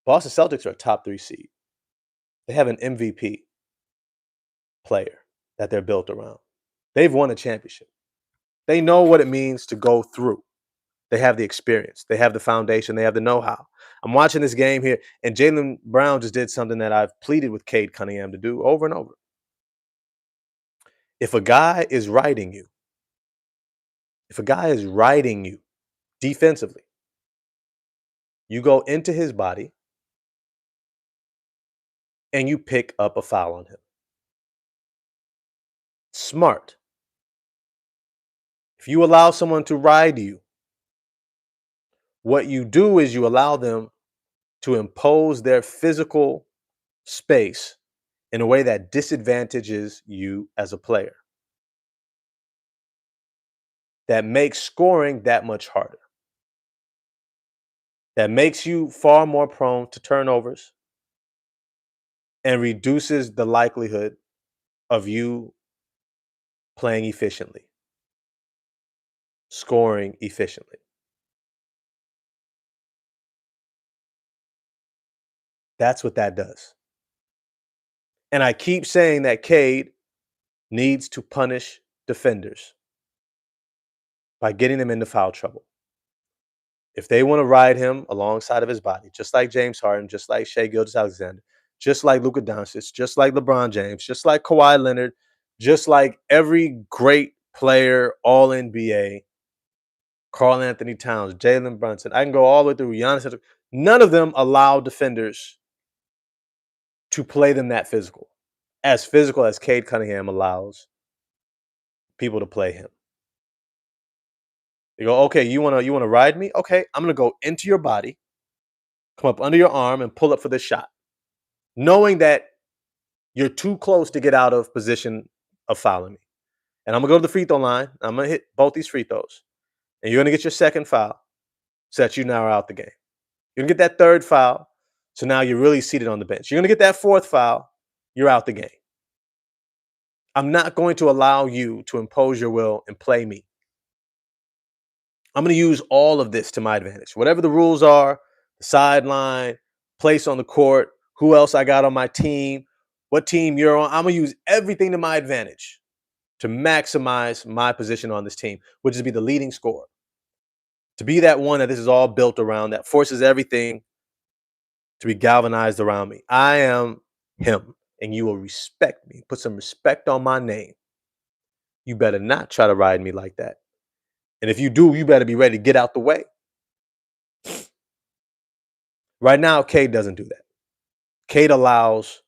Boston Celtics are a top 3 seed. They have an MVP player that they're built around. They've won a championship. They know what it means to go through. They have the experience. They have the foundation. They have the know-how. I'm watching this game here, and Jaylen Brown just did something that I've pleaded with Cade Cunningham to do over and over. If a guy is riding you, defensively, you go into his body and you pick up a foul on him. Smart. If you allow someone to ride you, what you do is you allow them to impose their physical space in a way that disadvantages you as a player, that makes scoring that much harder, that makes you far more prone to turnovers and reduces the likelihood of you playing efficiently, scoring efficiently. That's what that does. And I keep saying that Cade needs to punish defenders by getting them into foul trouble. If they want to ride him alongside of his body, just like James Harden, just like Shai Gilgeous-Alexander, just like Luka Doncic, just like LeBron James, just like Kawhi Leonard, just like every great player, all NBA, Karl Anthony Towns, Jalen Brunson, I can go all the way through Giannis. None of them allow defenders to play them that physical as Cade Cunningham allows people to play him. You go, okay, you wanna ride me? Okay, I'm gonna go into your body, come up under your arm, and pull up for this shot, knowing that you're too close to get out of position of fouling me. And I'm gonna go to the free throw line. I'm gonna hit both these free throws, and you're gonna get your second foul, so that you now are out the game. You're gonna get that third foul, so now you're really seated on the bench. You're gonna get that fourth foul, you're out the game. I'm not going to allow you to impose your will and play me. I'm going to use all of this to my advantage. Whatever the rules are, the sideline, place on the court, who else I got on my team, what team you're on, I'm going to use everything to my advantage to maximize my position on this team, which is to be the leading scorer. To be that one that this is all built around, that forces everything to be galvanized around me. I am him, and you will respect me. Put some respect on my name. You better not try to ride me like that. And if you do, you better be ready to get out the way. Right now, Cade doesn't do that. Cade allows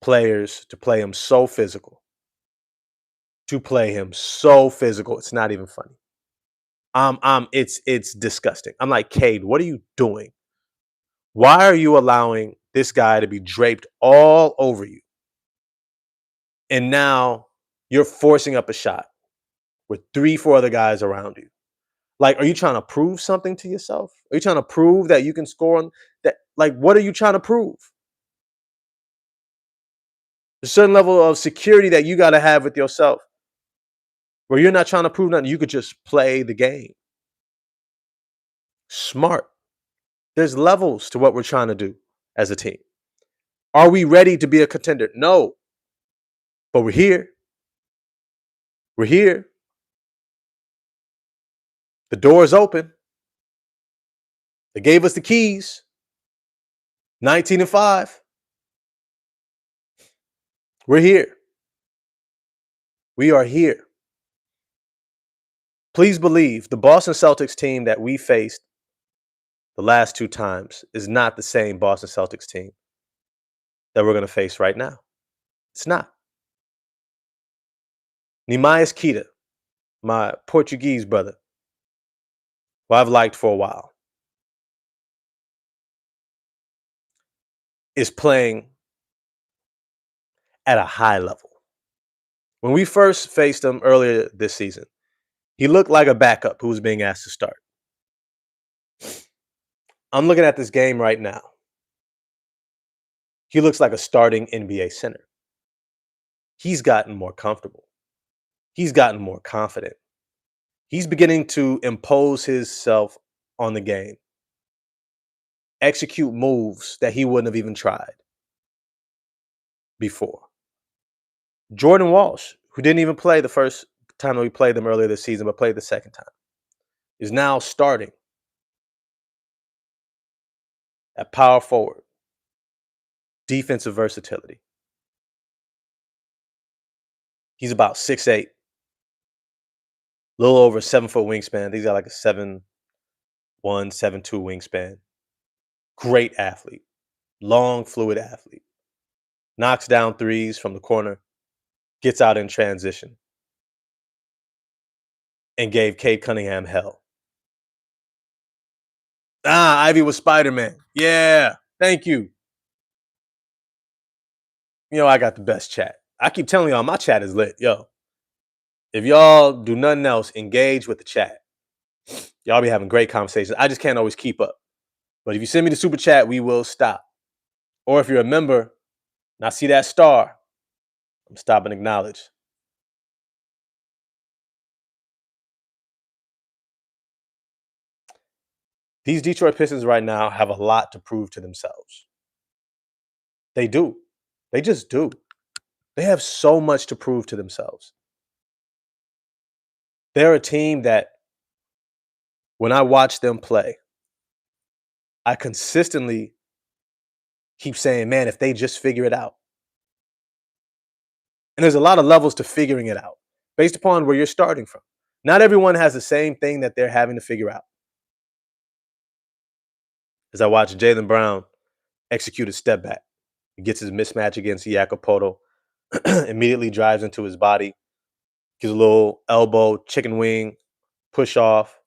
players to play him so physical. It's not even funny. It's disgusting. I'm like, Cade, what are you doing? Why are you allowing this guy to be draped all over you? And now you're forcing up a shot with 3-4 other guys around you. Like, are you trying to prove something to yourself? Are you trying to prove that you can score on that? Like, what are you trying to prove? A certain level of security that you got to have with yourself where you're not trying to prove nothing. You could just play the game. Smart. There's levels to what we're trying to do as a team. Are we ready to be a contender? No. But we're here. We're here. The door is open. They gave us the keys. 19-5. We're here. We are here. Please believe the Boston Celtics team that we faced the last two times is not the same Boston Celtics team that we're going to face right now. It's not. Nehemias Queta, my Portuguese brother, who I've liked for a while, is playing at a high level. When we first faced him earlier this season, he looked like a backup who was being asked to start. I'm looking at this game right now. He looks like a starting NBA center. He's gotten more comfortable. He's gotten more confident. He's beginning to impose himself on the game, execute moves that he wouldn't have even tried before. Jordan Walsh, who didn't even play the first time that we played them earlier this season, but played the second time, is now starting at power forward, defensive versatility. He's about 6'8", a little over 7-foot wingspan. He's got like a 7'1", 7'2" wingspan. Great athlete, long, fluid athlete. Knocks down threes from the corner, gets out in transition, and gave Cade Cunningham hell. Ivy was Spider-Man. Yeah, thank you. You know, I got the best chat. I keep telling y'all, my chat is lit. Yo, if y'all do nothing else, engage with the chat. Y'all be having great conversations. I just can't always keep up. But if you send me the super chat, we will stop. Or if you're a member and I see that star, I'm stop and acknowledge. These Detroit Pistons right now have a lot to prove to themselves. They do. They just do. They have so much to prove to themselves. They're a team that, when I watch them play, I consistently keep saying, man, if they just figure it out. And there's a lot of levels to figuring it out based upon where you're starting from. Not everyone has the same thing that they're having to figure out. As I watch Jaylen Brown execute a step back, he gets his mismatch against Jakopoto, immediately drives into his body, gives a little elbow, chicken wing, push off,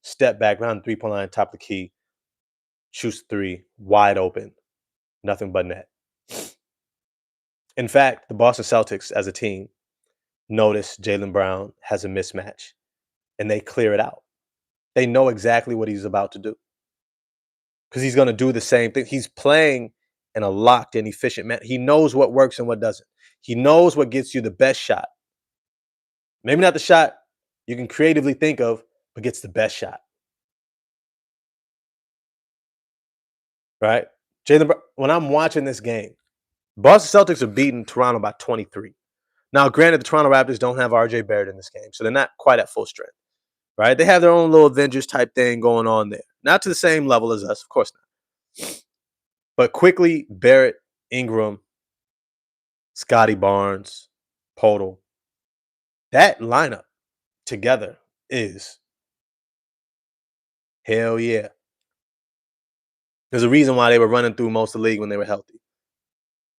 step back behind the three-point line, top of the key, shoots three, wide open, nothing but net. In fact, the Boston Celtics as a team notice Jaylen Brown has a mismatch, and they clear it out. They know exactly what he's about to do because he's going to do the same thing. He's playing in a locked and efficient manner. He knows what works and what doesn't. He knows what gets you the best shot. Maybe not the shot you can creatively think of, but gets the best shot. Right? Jaylen, when I'm watching this game, Boston Celtics are beating Toronto by 23. Now, granted, the Toronto Raptors don't have RJ Barrett in this game, so they're not quite at full strength. Right? They have their own little Avengers type thing going on there. Not to the same level as us, of course not. But quickly, Barrett, Ingram, Scotty Barnes, Podol, that lineup together is hell yeah. There's a reason why they were running through most of the league when they were healthy.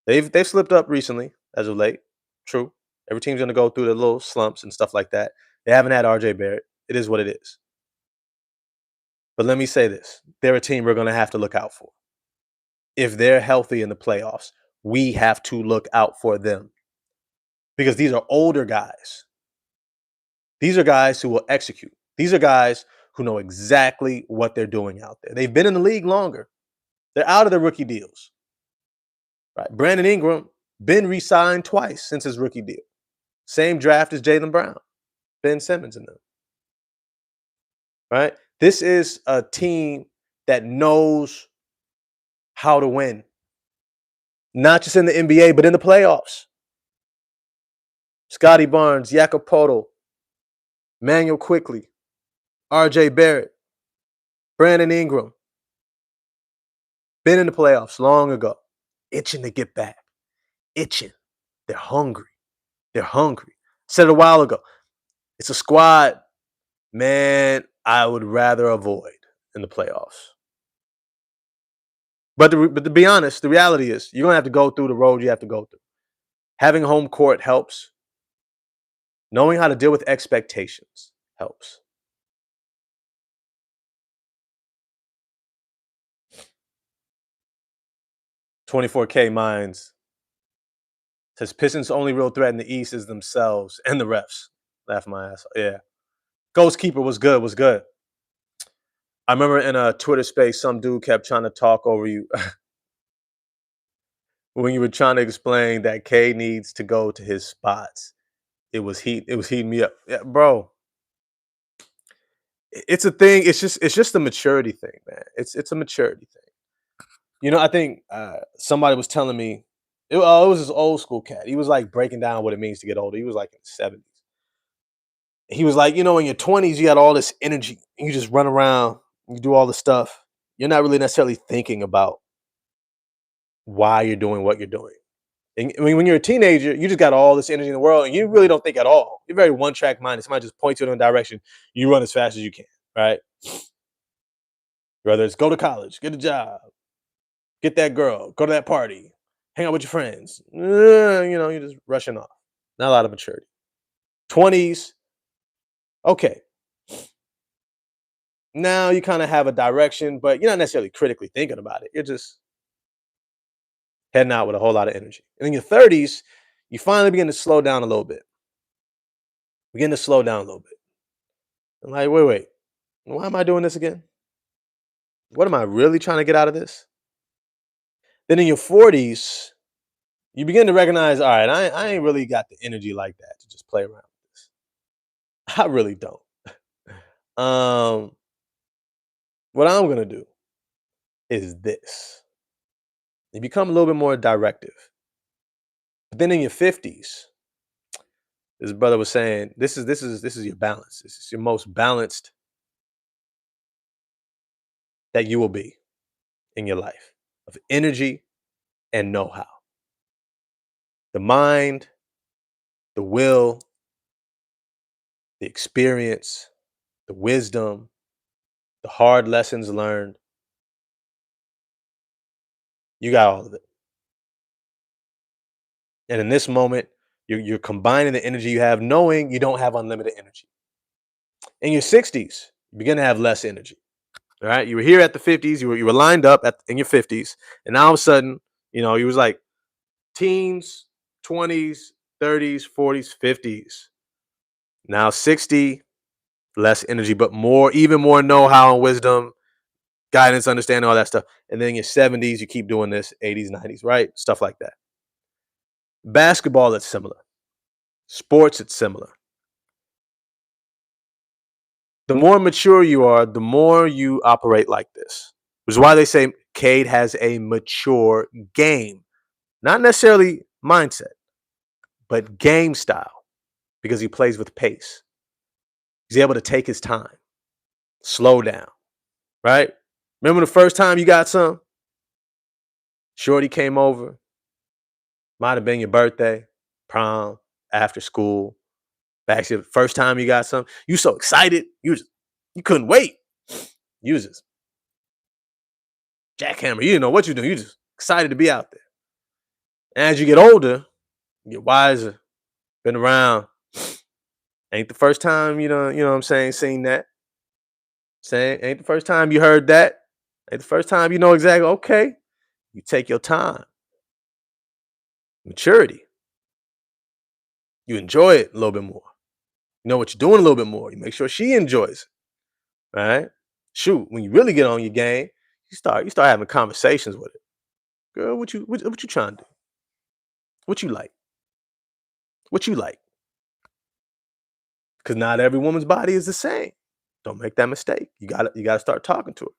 They've slipped up recently as of late. True. Every team's going to go through the little slumps and stuff like that. They haven't had RJ Barrett. It is what it is. But let me say this. They're a team we're going to have to look out for. If they're healthy in the playoffs, we have to look out for them. Because these are older guys. These are guys who will execute. These are guys who know exactly what they're doing out there. They've been in the league longer. They're out of their rookie deals. Right? Brandon Ingram been re-signed twice since his rookie deal. Same draft as Jaylen Brown, Ben Simmons and them. Right? This is a team that knows how to win. Not just in the NBA, but in the playoffs. Scotty Barnes, Jacopoto, Manuel Quickly, RJ Barrett, Brandon Ingram, been in the playoffs long ago, itching to get back, itching. They're hungry. They're hungry. Said it a while ago. It's a squad, man, I would rather avoid in the playoffs. But to be honest, the reality is you're going to have to go through the road you have to go through. Having home court helps. Knowing how to deal with expectations helps. $24K Minds says Pistons' only real threat in the East is themselves and the refs. Laugh my ass off. Yeah. Ghost Keeper was good. Was good. I remember in a Twitter space, some dude kept trying to talk over you when you were trying to explain that K needs to go to his spots. It was heating me up. Yeah, bro. It's a thing. It's just a maturity thing, man. It's a maturity thing. You know, I think somebody was telling me it was this old school cat. He was like breaking down what it means to get older. He was like in the 70s. He was like, in your 20s, you got all this energy. You just run around, you do all the stuff. You're not really necessarily thinking about why you're doing what you're doing. And when you're a teenager, you just got all this energy in the world, and you really don't think at all. You're very one-track minded. Somebody just points you in a direction, you run as fast as you can, right? Whether it's go to college, get a job, get that girl, go to that party, hang out with your friends. You're just rushing off. Not a lot of maturity. 20s, okay. Now you kind of have a direction, but you're not necessarily critically thinking about it. You're just heading out with a whole lot of energy. And in your 30s, you finally begin to slow down a little bit. Begin to slow down a little bit. I'm like, wait, why am I doing this again? What am I really trying to get out of this? Then in your 40s, you begin to recognize, all right, I ain't really got the energy like that to just play around with this. I really don't. What I'm gonna do is this. You become a little bit more directive. But then in your 50s, this brother was saying, this is your balance. This is your most balanced that you will be in your life of energy and know-how. The mind, the will, the experience, the wisdom, the hard lessons learned. You got all of it. And in this moment, you're combining the energy you have, knowing you don't have unlimited energy. In your 60s, you begin to have less energy. All right. You were here at the 50s, you were lined up in your 50s, and now all of a sudden, you was like teens, 20s, 30s, 40s, 50s. Now 60, less energy, but even more know-how and wisdom, guidance, understanding, all that stuff. And then in your 70s, you keep doing this, 80s, 90s, right? Stuff like that. Basketball, it's similar. Sports, it's similar. The more mature you are, the more you operate like this. Which is why they say Cade has a mature game. Not necessarily mindset, but game style, because he plays with pace. He's able to take his time, slow down, right? Remember the first time you got some? Shorty came over, might have been your birthday, prom, after school, backseat. First time you got some, you so excited, you couldn't wait. You was just jackhammer. You didn't know what you're doing. You just excited to be out there. And as you get older, you get wiser, been around. Ain't the first time you know what I'm saying, seen that. Saying ain't the first time you heard that. Ain't the first time you know exactly, okay. You take your time. Maturity. You enjoy it a little bit more. You know what you're doing a little bit more. You make sure she enjoys it. Right? Shoot, when you really get on your game, you start having conversations with it. Girl, what you trying to do? What you like? What you like? Because not every woman's body is the same. Don't make that mistake. You gotta start talking to her.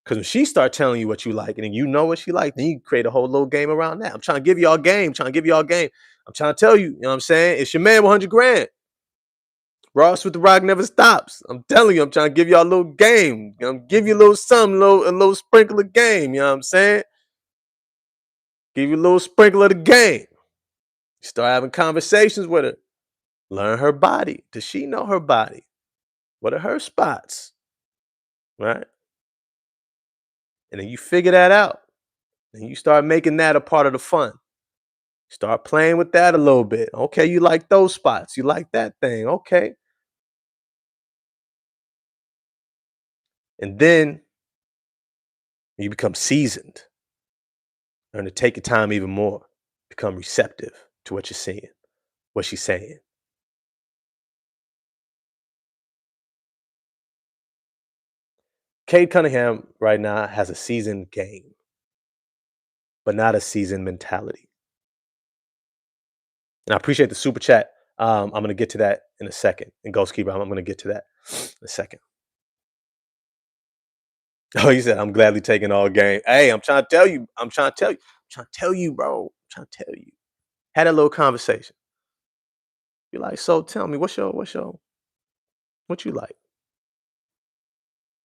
Because when she start telling you what you like, and then you know what she like, then you create a whole little game around that. I'm trying to give y'all game, trying to give y'all game. I'm trying to tell you, you know what I'm saying? It's your man, 100 grand. Ross with the rock never stops. I'm telling you, I'm trying to give y'all a little game. I'm give you a little something, a little sprinkle of game. You know what I'm saying? Give you a little sprinkle of the game. Start having conversations with her. Learn her body. Does she know her body? What are her spots? Right? And then you figure that out. And you start making that a part of the fun. Start playing with that a little bit. Okay, you like those spots. You like that thing. Okay. And then you become seasoned. Learn to take your time even more. Become receptive to what you're seeing, what she's saying. Cade Cunningham right now has a seasoned game, but not a seasoned mentality. And I appreciate the super chat. I'm going to get to that in a second. And Ghost Keeper, I'm going to get to that in a second. Oh, he said, I'm gladly taking all game. Hey, I'm trying to tell you. I'm trying to tell you. I'm trying to tell you, bro. I'm trying to tell you. Had a little conversation. You're like, so tell me, what you like?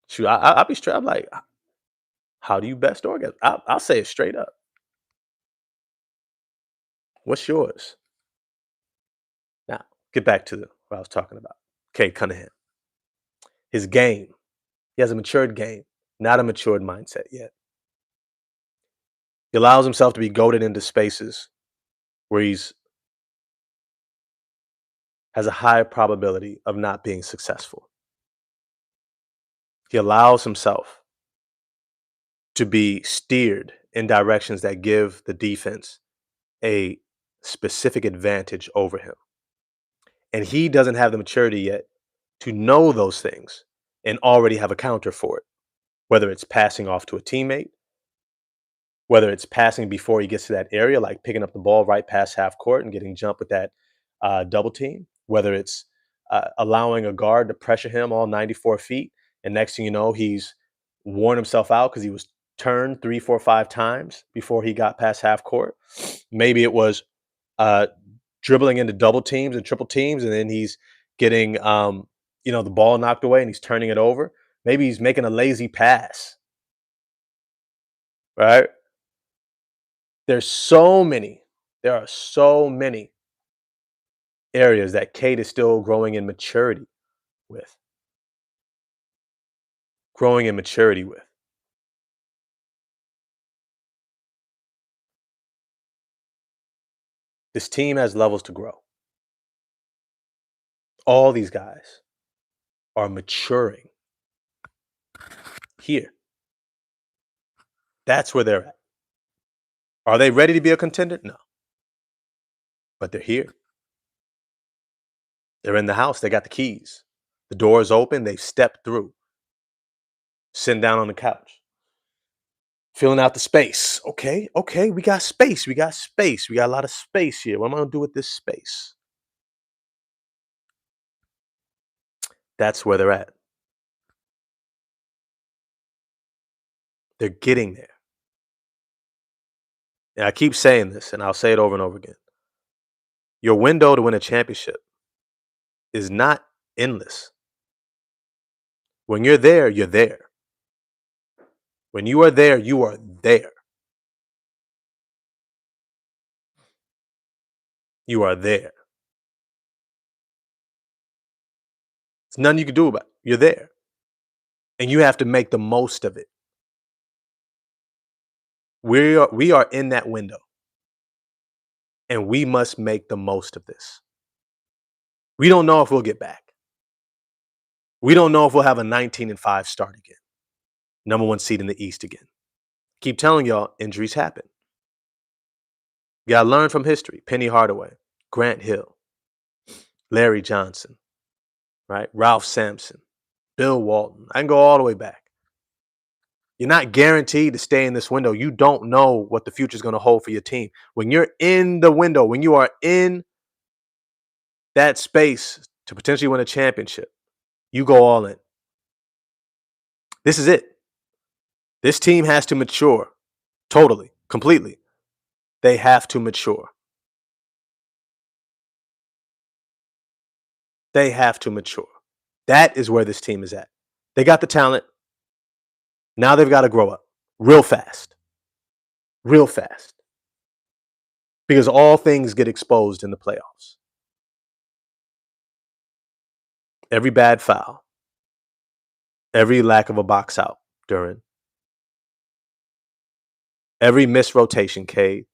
Shoot, I'll be straight. I'm like, how do you best orgasm? I'll say it straight up. What's yours? Now, get back to what I was talking about. Cade Cunningham. His game. He has a matured game, not a matured mindset yet. He allows himself to be goaded into spaces where he's has a high probability of not being successful. He allows himself to be steered in directions that give the defense a specific advantage over him. And he doesn't have the maturity yet to know those things and already have a counter for it, whether it's passing off to a teammate, whether it's passing before he gets to that area, like picking up the ball right past half court and getting jumped with that double team, whether it's allowing a guard to pressure him all 94 feet. And next thing you know, he's worn himself out because he was turned 3, 4, 5 times before he got past half court. Maybe it was uh, dribbling into double teams and triple teams, and then he's getting the ball knocked away and he's turning it over. Maybe he's making a lazy pass, right? There are so many areas that Kate is still growing in maturity with. Growing in maturity with. This team has levels to grow. All these guys are maturing here. That's where they're at. Are they ready to be a contender? No. But they're here. They're in the house. They got the keys. The door is open. They've stepped through. Sitting down on the couch. Filling out the space. Okay, we got space. We got space. We got a lot of space here. What am I going to do with this space? That's where they're at. They're getting there. And I keep saying this, and I'll say it over and over again. Your window to win a championship is not endless. When you're there, you're there. When you are there, you are there. You are there. There's nothing you can do about it. You're there. And you have to make the most of it. We are in that window. And we must make the most of this. We don't know if we'll get back. We don't know if we'll have a 19-5 start again. Number 1 seed in the East again. Keep telling y'all, injuries happen. You gotta learn from history. Penny Hardaway, Grant Hill, Larry Johnson, right? Ralph Sampson, Bill Walton. I can go all the way back. You're not guaranteed to stay in this window. You don't know what the future is going to hold for your team. When you're in the window, when you are in that space to potentially win a championship, you go all in. This is it. This team has to mature totally, completely. They have to mature. They have to mature. That is where this team is at. They got the talent. Now they've got to grow up real fast, real fast, because all things get exposed in the playoffs. Every bad foul, every lack of a box out during, every missed rotation, Cade,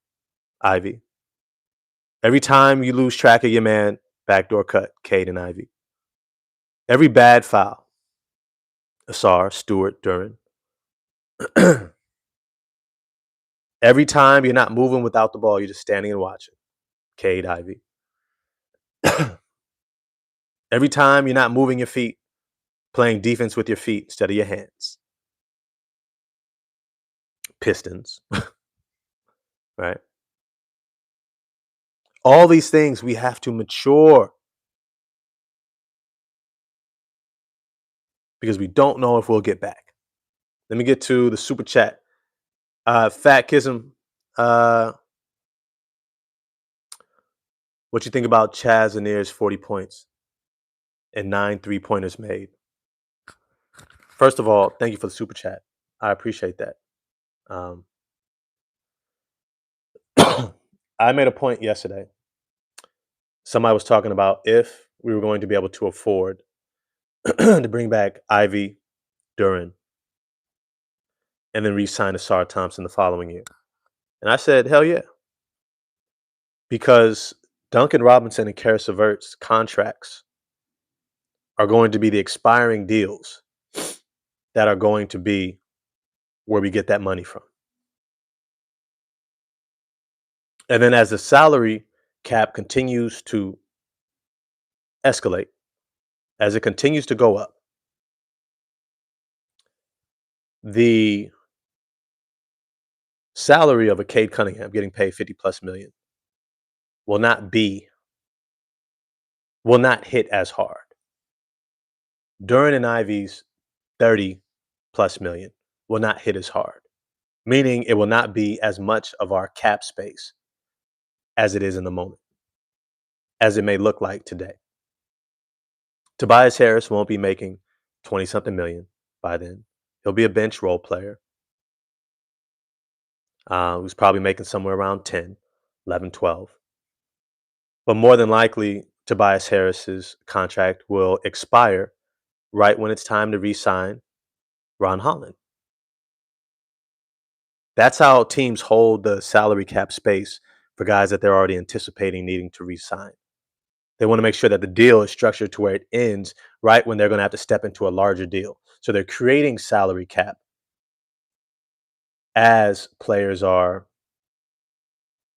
Ivy. Every time you lose track of your man, backdoor cut, Cade and Ivy. Every bad foul, Asar, Stewart, Duran. Every time you're not moving without the ball, you're just standing and watching, Cade, Ivy. Every time you're not moving your feet, playing defense with your feet instead of your hands, Pistons, right? All these things we have to mature because we don't know if we'll get back. Let me get to the super chat. Fat Kism, what you think about Chaz Anir's 40 points and 9 3-pointers made? First of all, thank you for the super chat. I appreciate that. I made a point yesterday. Somebody was talking about if we were going to be able to afford to bring back Ivy, Duran, and then re-sign Asar Thompson the following year. And I said, hell yeah. Because Duncan Robinson and Karis LeVert's contracts are going to be the expiring deals that are going to be where we get that money from. And then as the salary cap continues to escalate, as it continues to go up, the salary of a Cade Cunningham getting paid 50 plus million will not hit as hard. Duran and Ivy's 30 plus million will not hit as hard, meaning it will not be as much of our cap space as it is in the moment, as it may look like today. Tobias Harris won't be making 20-something million by then. He'll be a bench role player who's probably making somewhere around 10, 11, 12. But more than likely, Tobias Harris's contract will expire right when it's time to re-sign Ron Holland. That's how teams hold the salary cap space for guys that they're already anticipating needing to re-sign. They want to make sure that the deal is structured to where it ends right when they're going to have to step into a larger deal. So they're creating salary cap as players are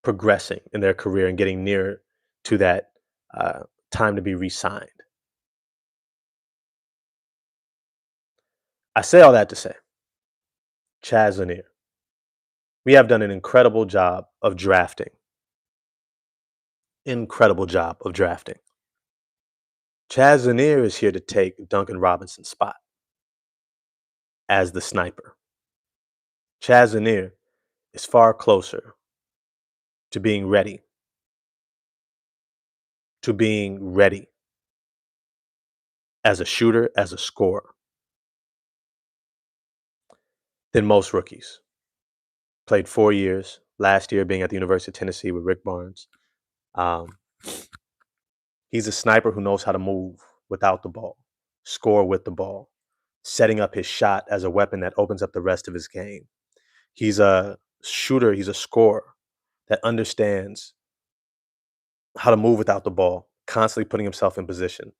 progressing in their career and getting nearer to that time to be re-signed. I say all that to say, Chaz Anir, we have done an incredible job of drafting. Incredible job of drafting. Chaz Anir is here to take Duncan Robinson's spot as the sniper. Chaz Anir is far closer to being ready. As a shooter, as a scorer, than most rookies. Played 4 years, last year being at the University of Tennessee with Rick Barnes. He's a sniper who knows how to move without the ball, score with the ball, setting up his shot as a weapon that opens up the rest of his game. He's a shooter, he's a scorer that understands how to move without the ball, constantly putting himself in position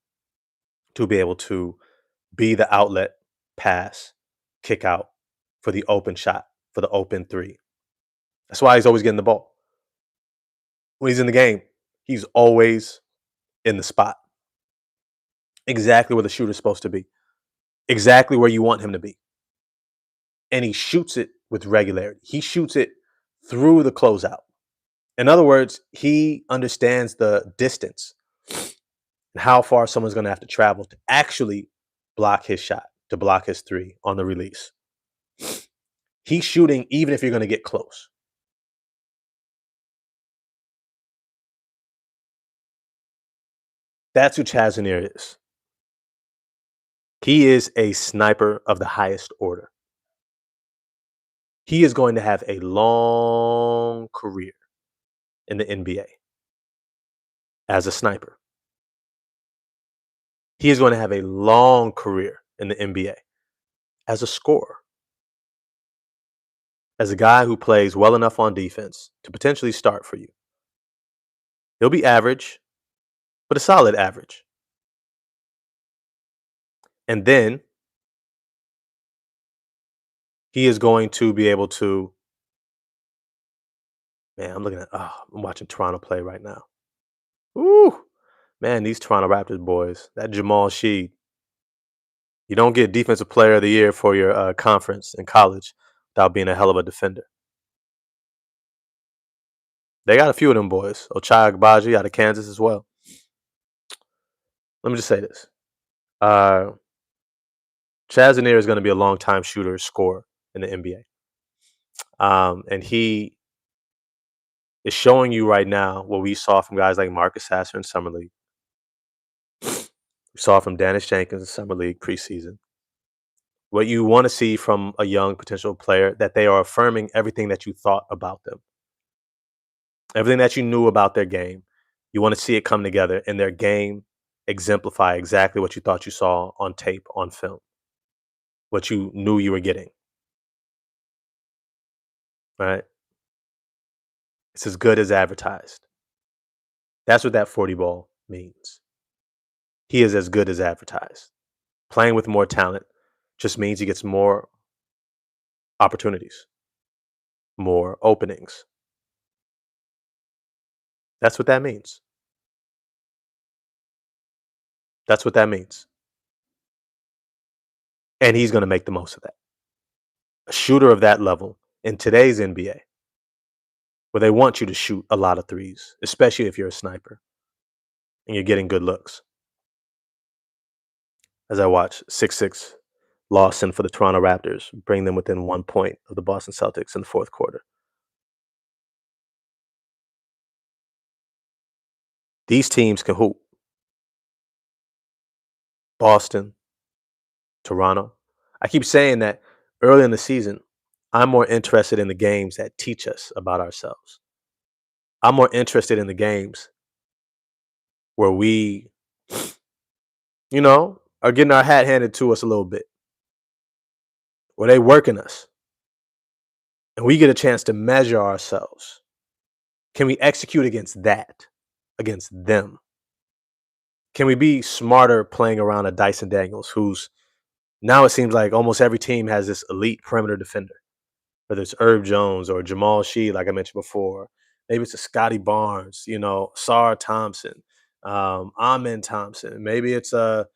to be able to be the outlet, pass, kick out for the open shot, for the open three. That's why he's always getting the ball. When he's in the game, he's always in the spot. Exactly where the shooter's supposed to be. Exactly where you want him to be. And he shoots it with regularity. He shoots it through the closeout. In other words, he understands the distance and how far someone's going to have to travel to actually block his shot, to block his three on the release. He's shooting even if you're going to get close. That's who Chazanier is. He is a sniper of the highest order. He is going to have a long career in the NBA as a sniper. He is going to have a long career in the NBA as a scorer, as a guy who plays well enough on defense to potentially start for you. He'll be average, but a solid average. And then he is going to be able to, man, I'm watching Toronto play right now. Ooh, man, these Toronto Raptors boys, that Jamal Sheed, you don't get Defensive Player of the Year for your conference in college without being a hell of a defender. They got a few of them boys. Ochai Agbaji out of Kansas as well. Let me just say this. Chazanier is going to be a long-time shooter, scorer in the NBA. And he is showing you right now what we saw from guys like Marcus Sasser in Summer League. We saw from Dennis Jenkins in Summer League preseason. What you want to see from a young potential player, that they are affirming everything that you thought about them. Everything that you knew about their game. You want to see it come together and their game exemplify exactly what you thought you saw on tape, on film. What you knew you were getting. Right? It's as good as advertised. That's what that 40 ball means. He is as good as advertised. Playing with more talent just means he gets more opportunities, more openings. That's what that means. That's what that means. And he's going to make the most of that. A shooter of that level in today's NBA, where they want you to shoot a lot of threes, especially if you're a sniper and you're getting good looks. As I watch 6-6 Lawson for the Toronto Raptors bring them within 1 point of the Boston Celtics in the fourth quarter. These teams can hoop. Boston, Toronto. I keep saying that early in the season, I'm more interested in the games that teach us about ourselves. I'm more interested in the games where we, are getting our hat handed to us a little bit, where they working us, and we get a chance to measure ourselves. Can we execute against that, against them? Can we be smarter playing around a Dyson Daniels, who's now it seems like almost every team has this elite perimeter defender, whether it's Herb Jones or Jamal Sheed, like I mentioned before. Maybe it's a Scotty Barnes, Sar Thompson, Amen Thompson. Maybe it's Victor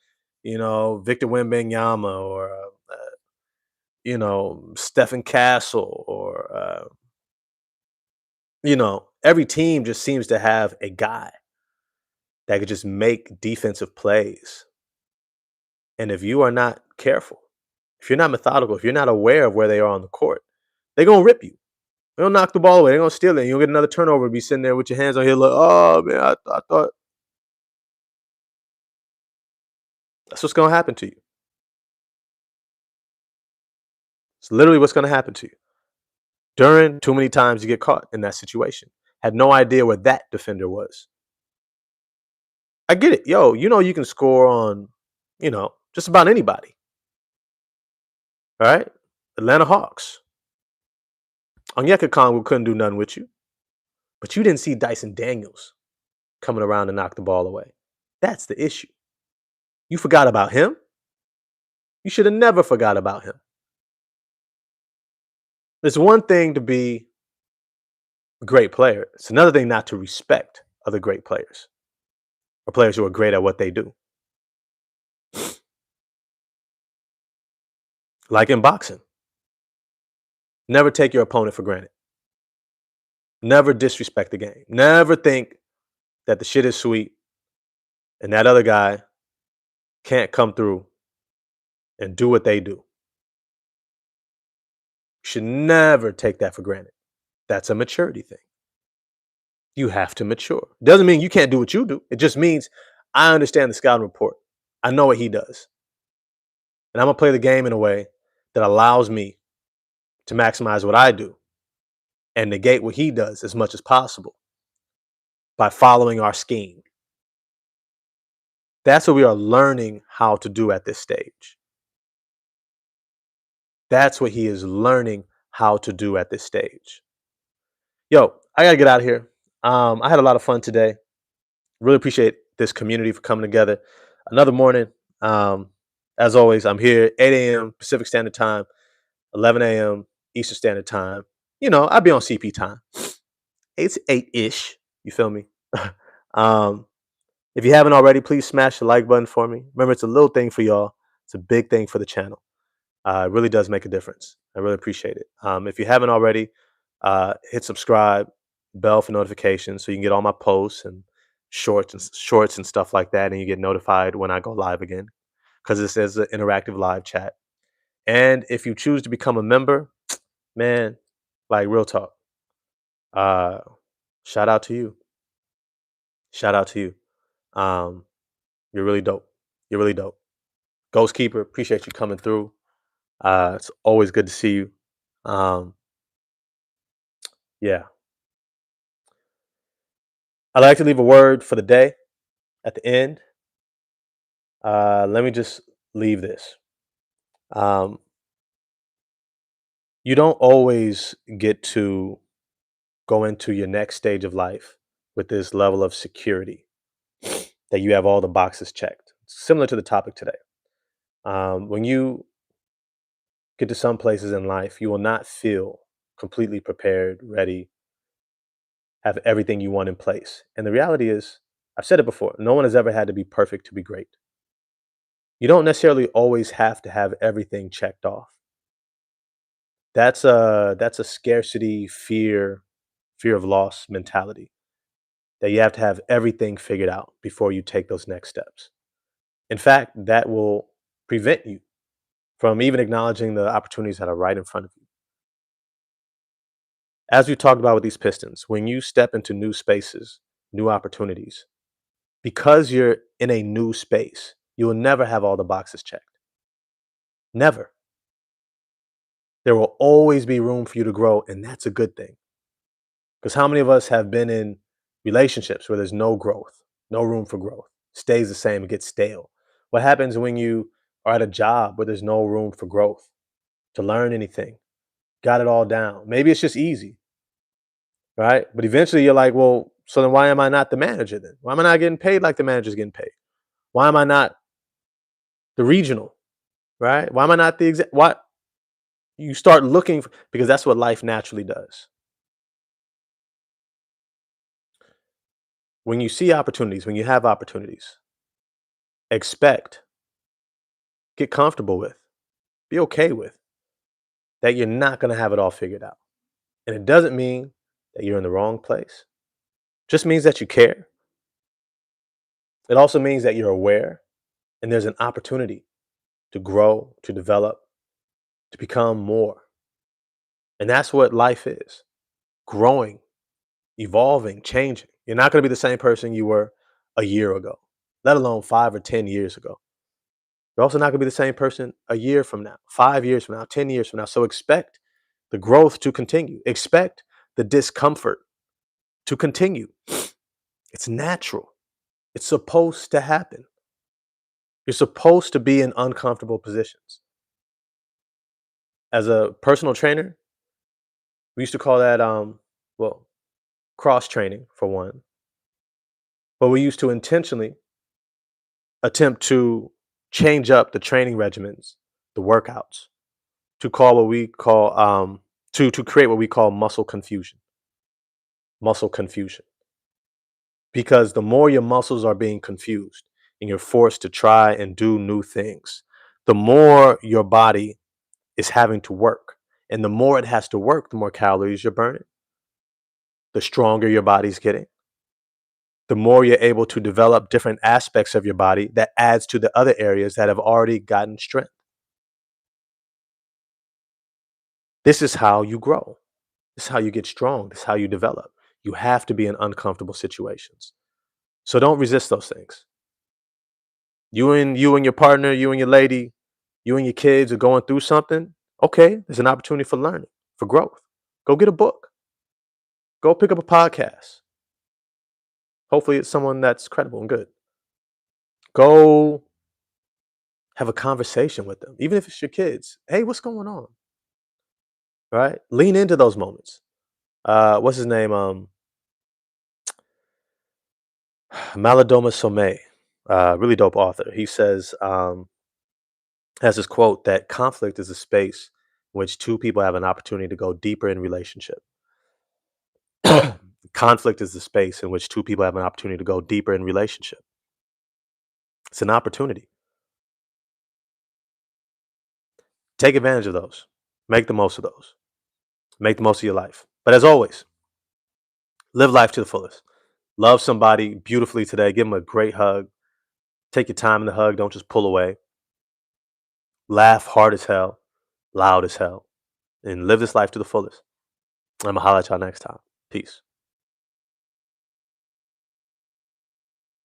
Wembanyama or Stephen Castle or every team just seems to have a guy that could just make defensive plays. And if you are not careful, if you're not methodical, if you're not aware of where they are on the court, they're going to rip you. They'll knock the ball away. They're going to steal it. And you'll get another turnover, be sitting there with your hands on your head like, oh, man, I thought. That's what's going to happen to you. It's literally what's going to happen to you. Too many times you get caught in that situation. Had no idea where that defender was. I get it. Yo, you can score on, just about anybody. All right? Atlanta Hawks. Onyeka Kongwu couldn't do nothing with you. But you didn't see Dyson Daniels coming around to knock the ball away. That's the issue. You forgot about him. You should have never forgot about him. It's one thing to be a great player. It's another thing not to respect other great players or players who are great at what they do. Like in boxing. Never take your opponent for granted. Never disrespect the game. Never think that the shit is sweet and that other guy can't come through and do what they do. You should never take that for granted. That's a maturity thing. You have to mature. Doesn't mean you can't do what you do. It just means I understand the scouting report. I know what he does. And I'm going to play the game in a way that allows me to maximize what I do and negate what he does as much as possible by following our scheme. That's what we are learning how to do at this stage. That's what he is learning how to do at this stage. Yo, I got to get out of here. I had a lot of fun today. Really appreciate this community for coming together. Another morning. Um, as always, I'm here 8 a.m. Pacific Standard Time, 11 a.m. Eastern Standard Time. You know, I'll be on CP time. It's 8-ish. You feel me? um, if you haven't already, please smash the like button for me. Remember, it's a little thing for y'all. It's a big thing for the channel. It really does make a difference. I really appreciate it. If you haven't already, hit subscribe, bell for notifications so you can get all my posts and shorts and stuff like that, and you get notified when I go live again because this is an interactive live chat. And if you choose to become a member, man, like real talk, uh, shout out to you. Shout out to you. Um, you're really dope. You're really dope. Ghost Keeper, appreciate you coming through. It's always good to see you. Um, yeah. I like to leave a word for the day at the end. Let me just leave this. You don't always get to go into your next stage of life with this level of security that you have all the boxes checked. Similar to the topic today. When you get to some places in life, you will not feel completely prepared, ready, have everything you want in place. And the reality is, I've said it before, no one has ever had to be perfect to be great. You don't necessarily always have to have everything checked off. That's a scarcity, fear of loss mentality that you have to have everything figured out before you take those next steps. In fact, that will prevent you from even acknowledging the opportunities that are right in front of you. As we talked about with these Pistons, when you step into new spaces, new opportunities, because you're in a new space, you will never have all the boxes checked. Never. There will always be room for you to grow, and that's a good thing. Because how many of us have been in relationships where there's no growth, no room for growth, stays the same, it gets stale? What happens when you are at a job where there's no room for growth, to learn anything, got it all down? Maybe it's just easy, right? But eventually you're like, well, so then why am I not the manager then? Why am I not getting paid like the manager's getting paid? Why am I not the regional, right? Why am I not the exact? Why? You start looking for, because that's what life naturally does. When you see opportunities, when you have opportunities, expect, get comfortable with, be okay with that you're not going to have it all figured out. And it doesn't mean that you're in the wrong place. It just means that you care. It also means that you're aware and there's an opportunity to grow, to develop, to become more. And that's what life is: growing, evolving, changing. You're not going to be the same person you were a year ago, let alone 5 or 10 years ago. You're also not going to be the same person a year from now, 5 years from now, 10 years from now. So expect the growth to continue. Expect the discomfort to continue. It's natural. It's supposed to happen. You're supposed to be in uncomfortable positions. As a personal trainer, we used to call that well, cross training for one. But we used to intentionally attempt to change up the training regimens, the workouts, to call what we call to create what we call muscle confusion. Muscle confusion. Because the more your muscles are being confused and you're forced to try and do new things, the more your body is having to work. And the more it has to work, the more calories you're burning, the stronger your body's getting, the more you're able to develop different aspects of your body that adds to the other areas that have already gotten strength. This is how you grow. This is how you get strong. This is how you develop. You have to be in uncomfortable situations. So don't resist those things. You and your partner, you and your lady, you and your kids are going through something. Okay, there's an opportunity for learning, for growth. Go get a book. Go pick up a podcast. Hopefully it's someone that's credible and good. Go have a conversation with them, even if it's your kids. Hey, what's going on? Right? Lean into those moments. What's his name? Maladoma Somé, really dope author. He says, has this quote that conflict is a space in which two people have an opportunity to go deeper in relationship. Conflict is the space in which two people have an opportunity to go deeper in relationship. It's an opportunity. Take advantage of those. Make the most of those. Make the most of your life. But as always, live life to the fullest. Love somebody beautifully today. Give them a great hug. Take your time in the hug. Don't just pull away. Laugh hard as hell, loud as hell, and live this life to the fullest. I'm going to holler at y'all next time. Peace.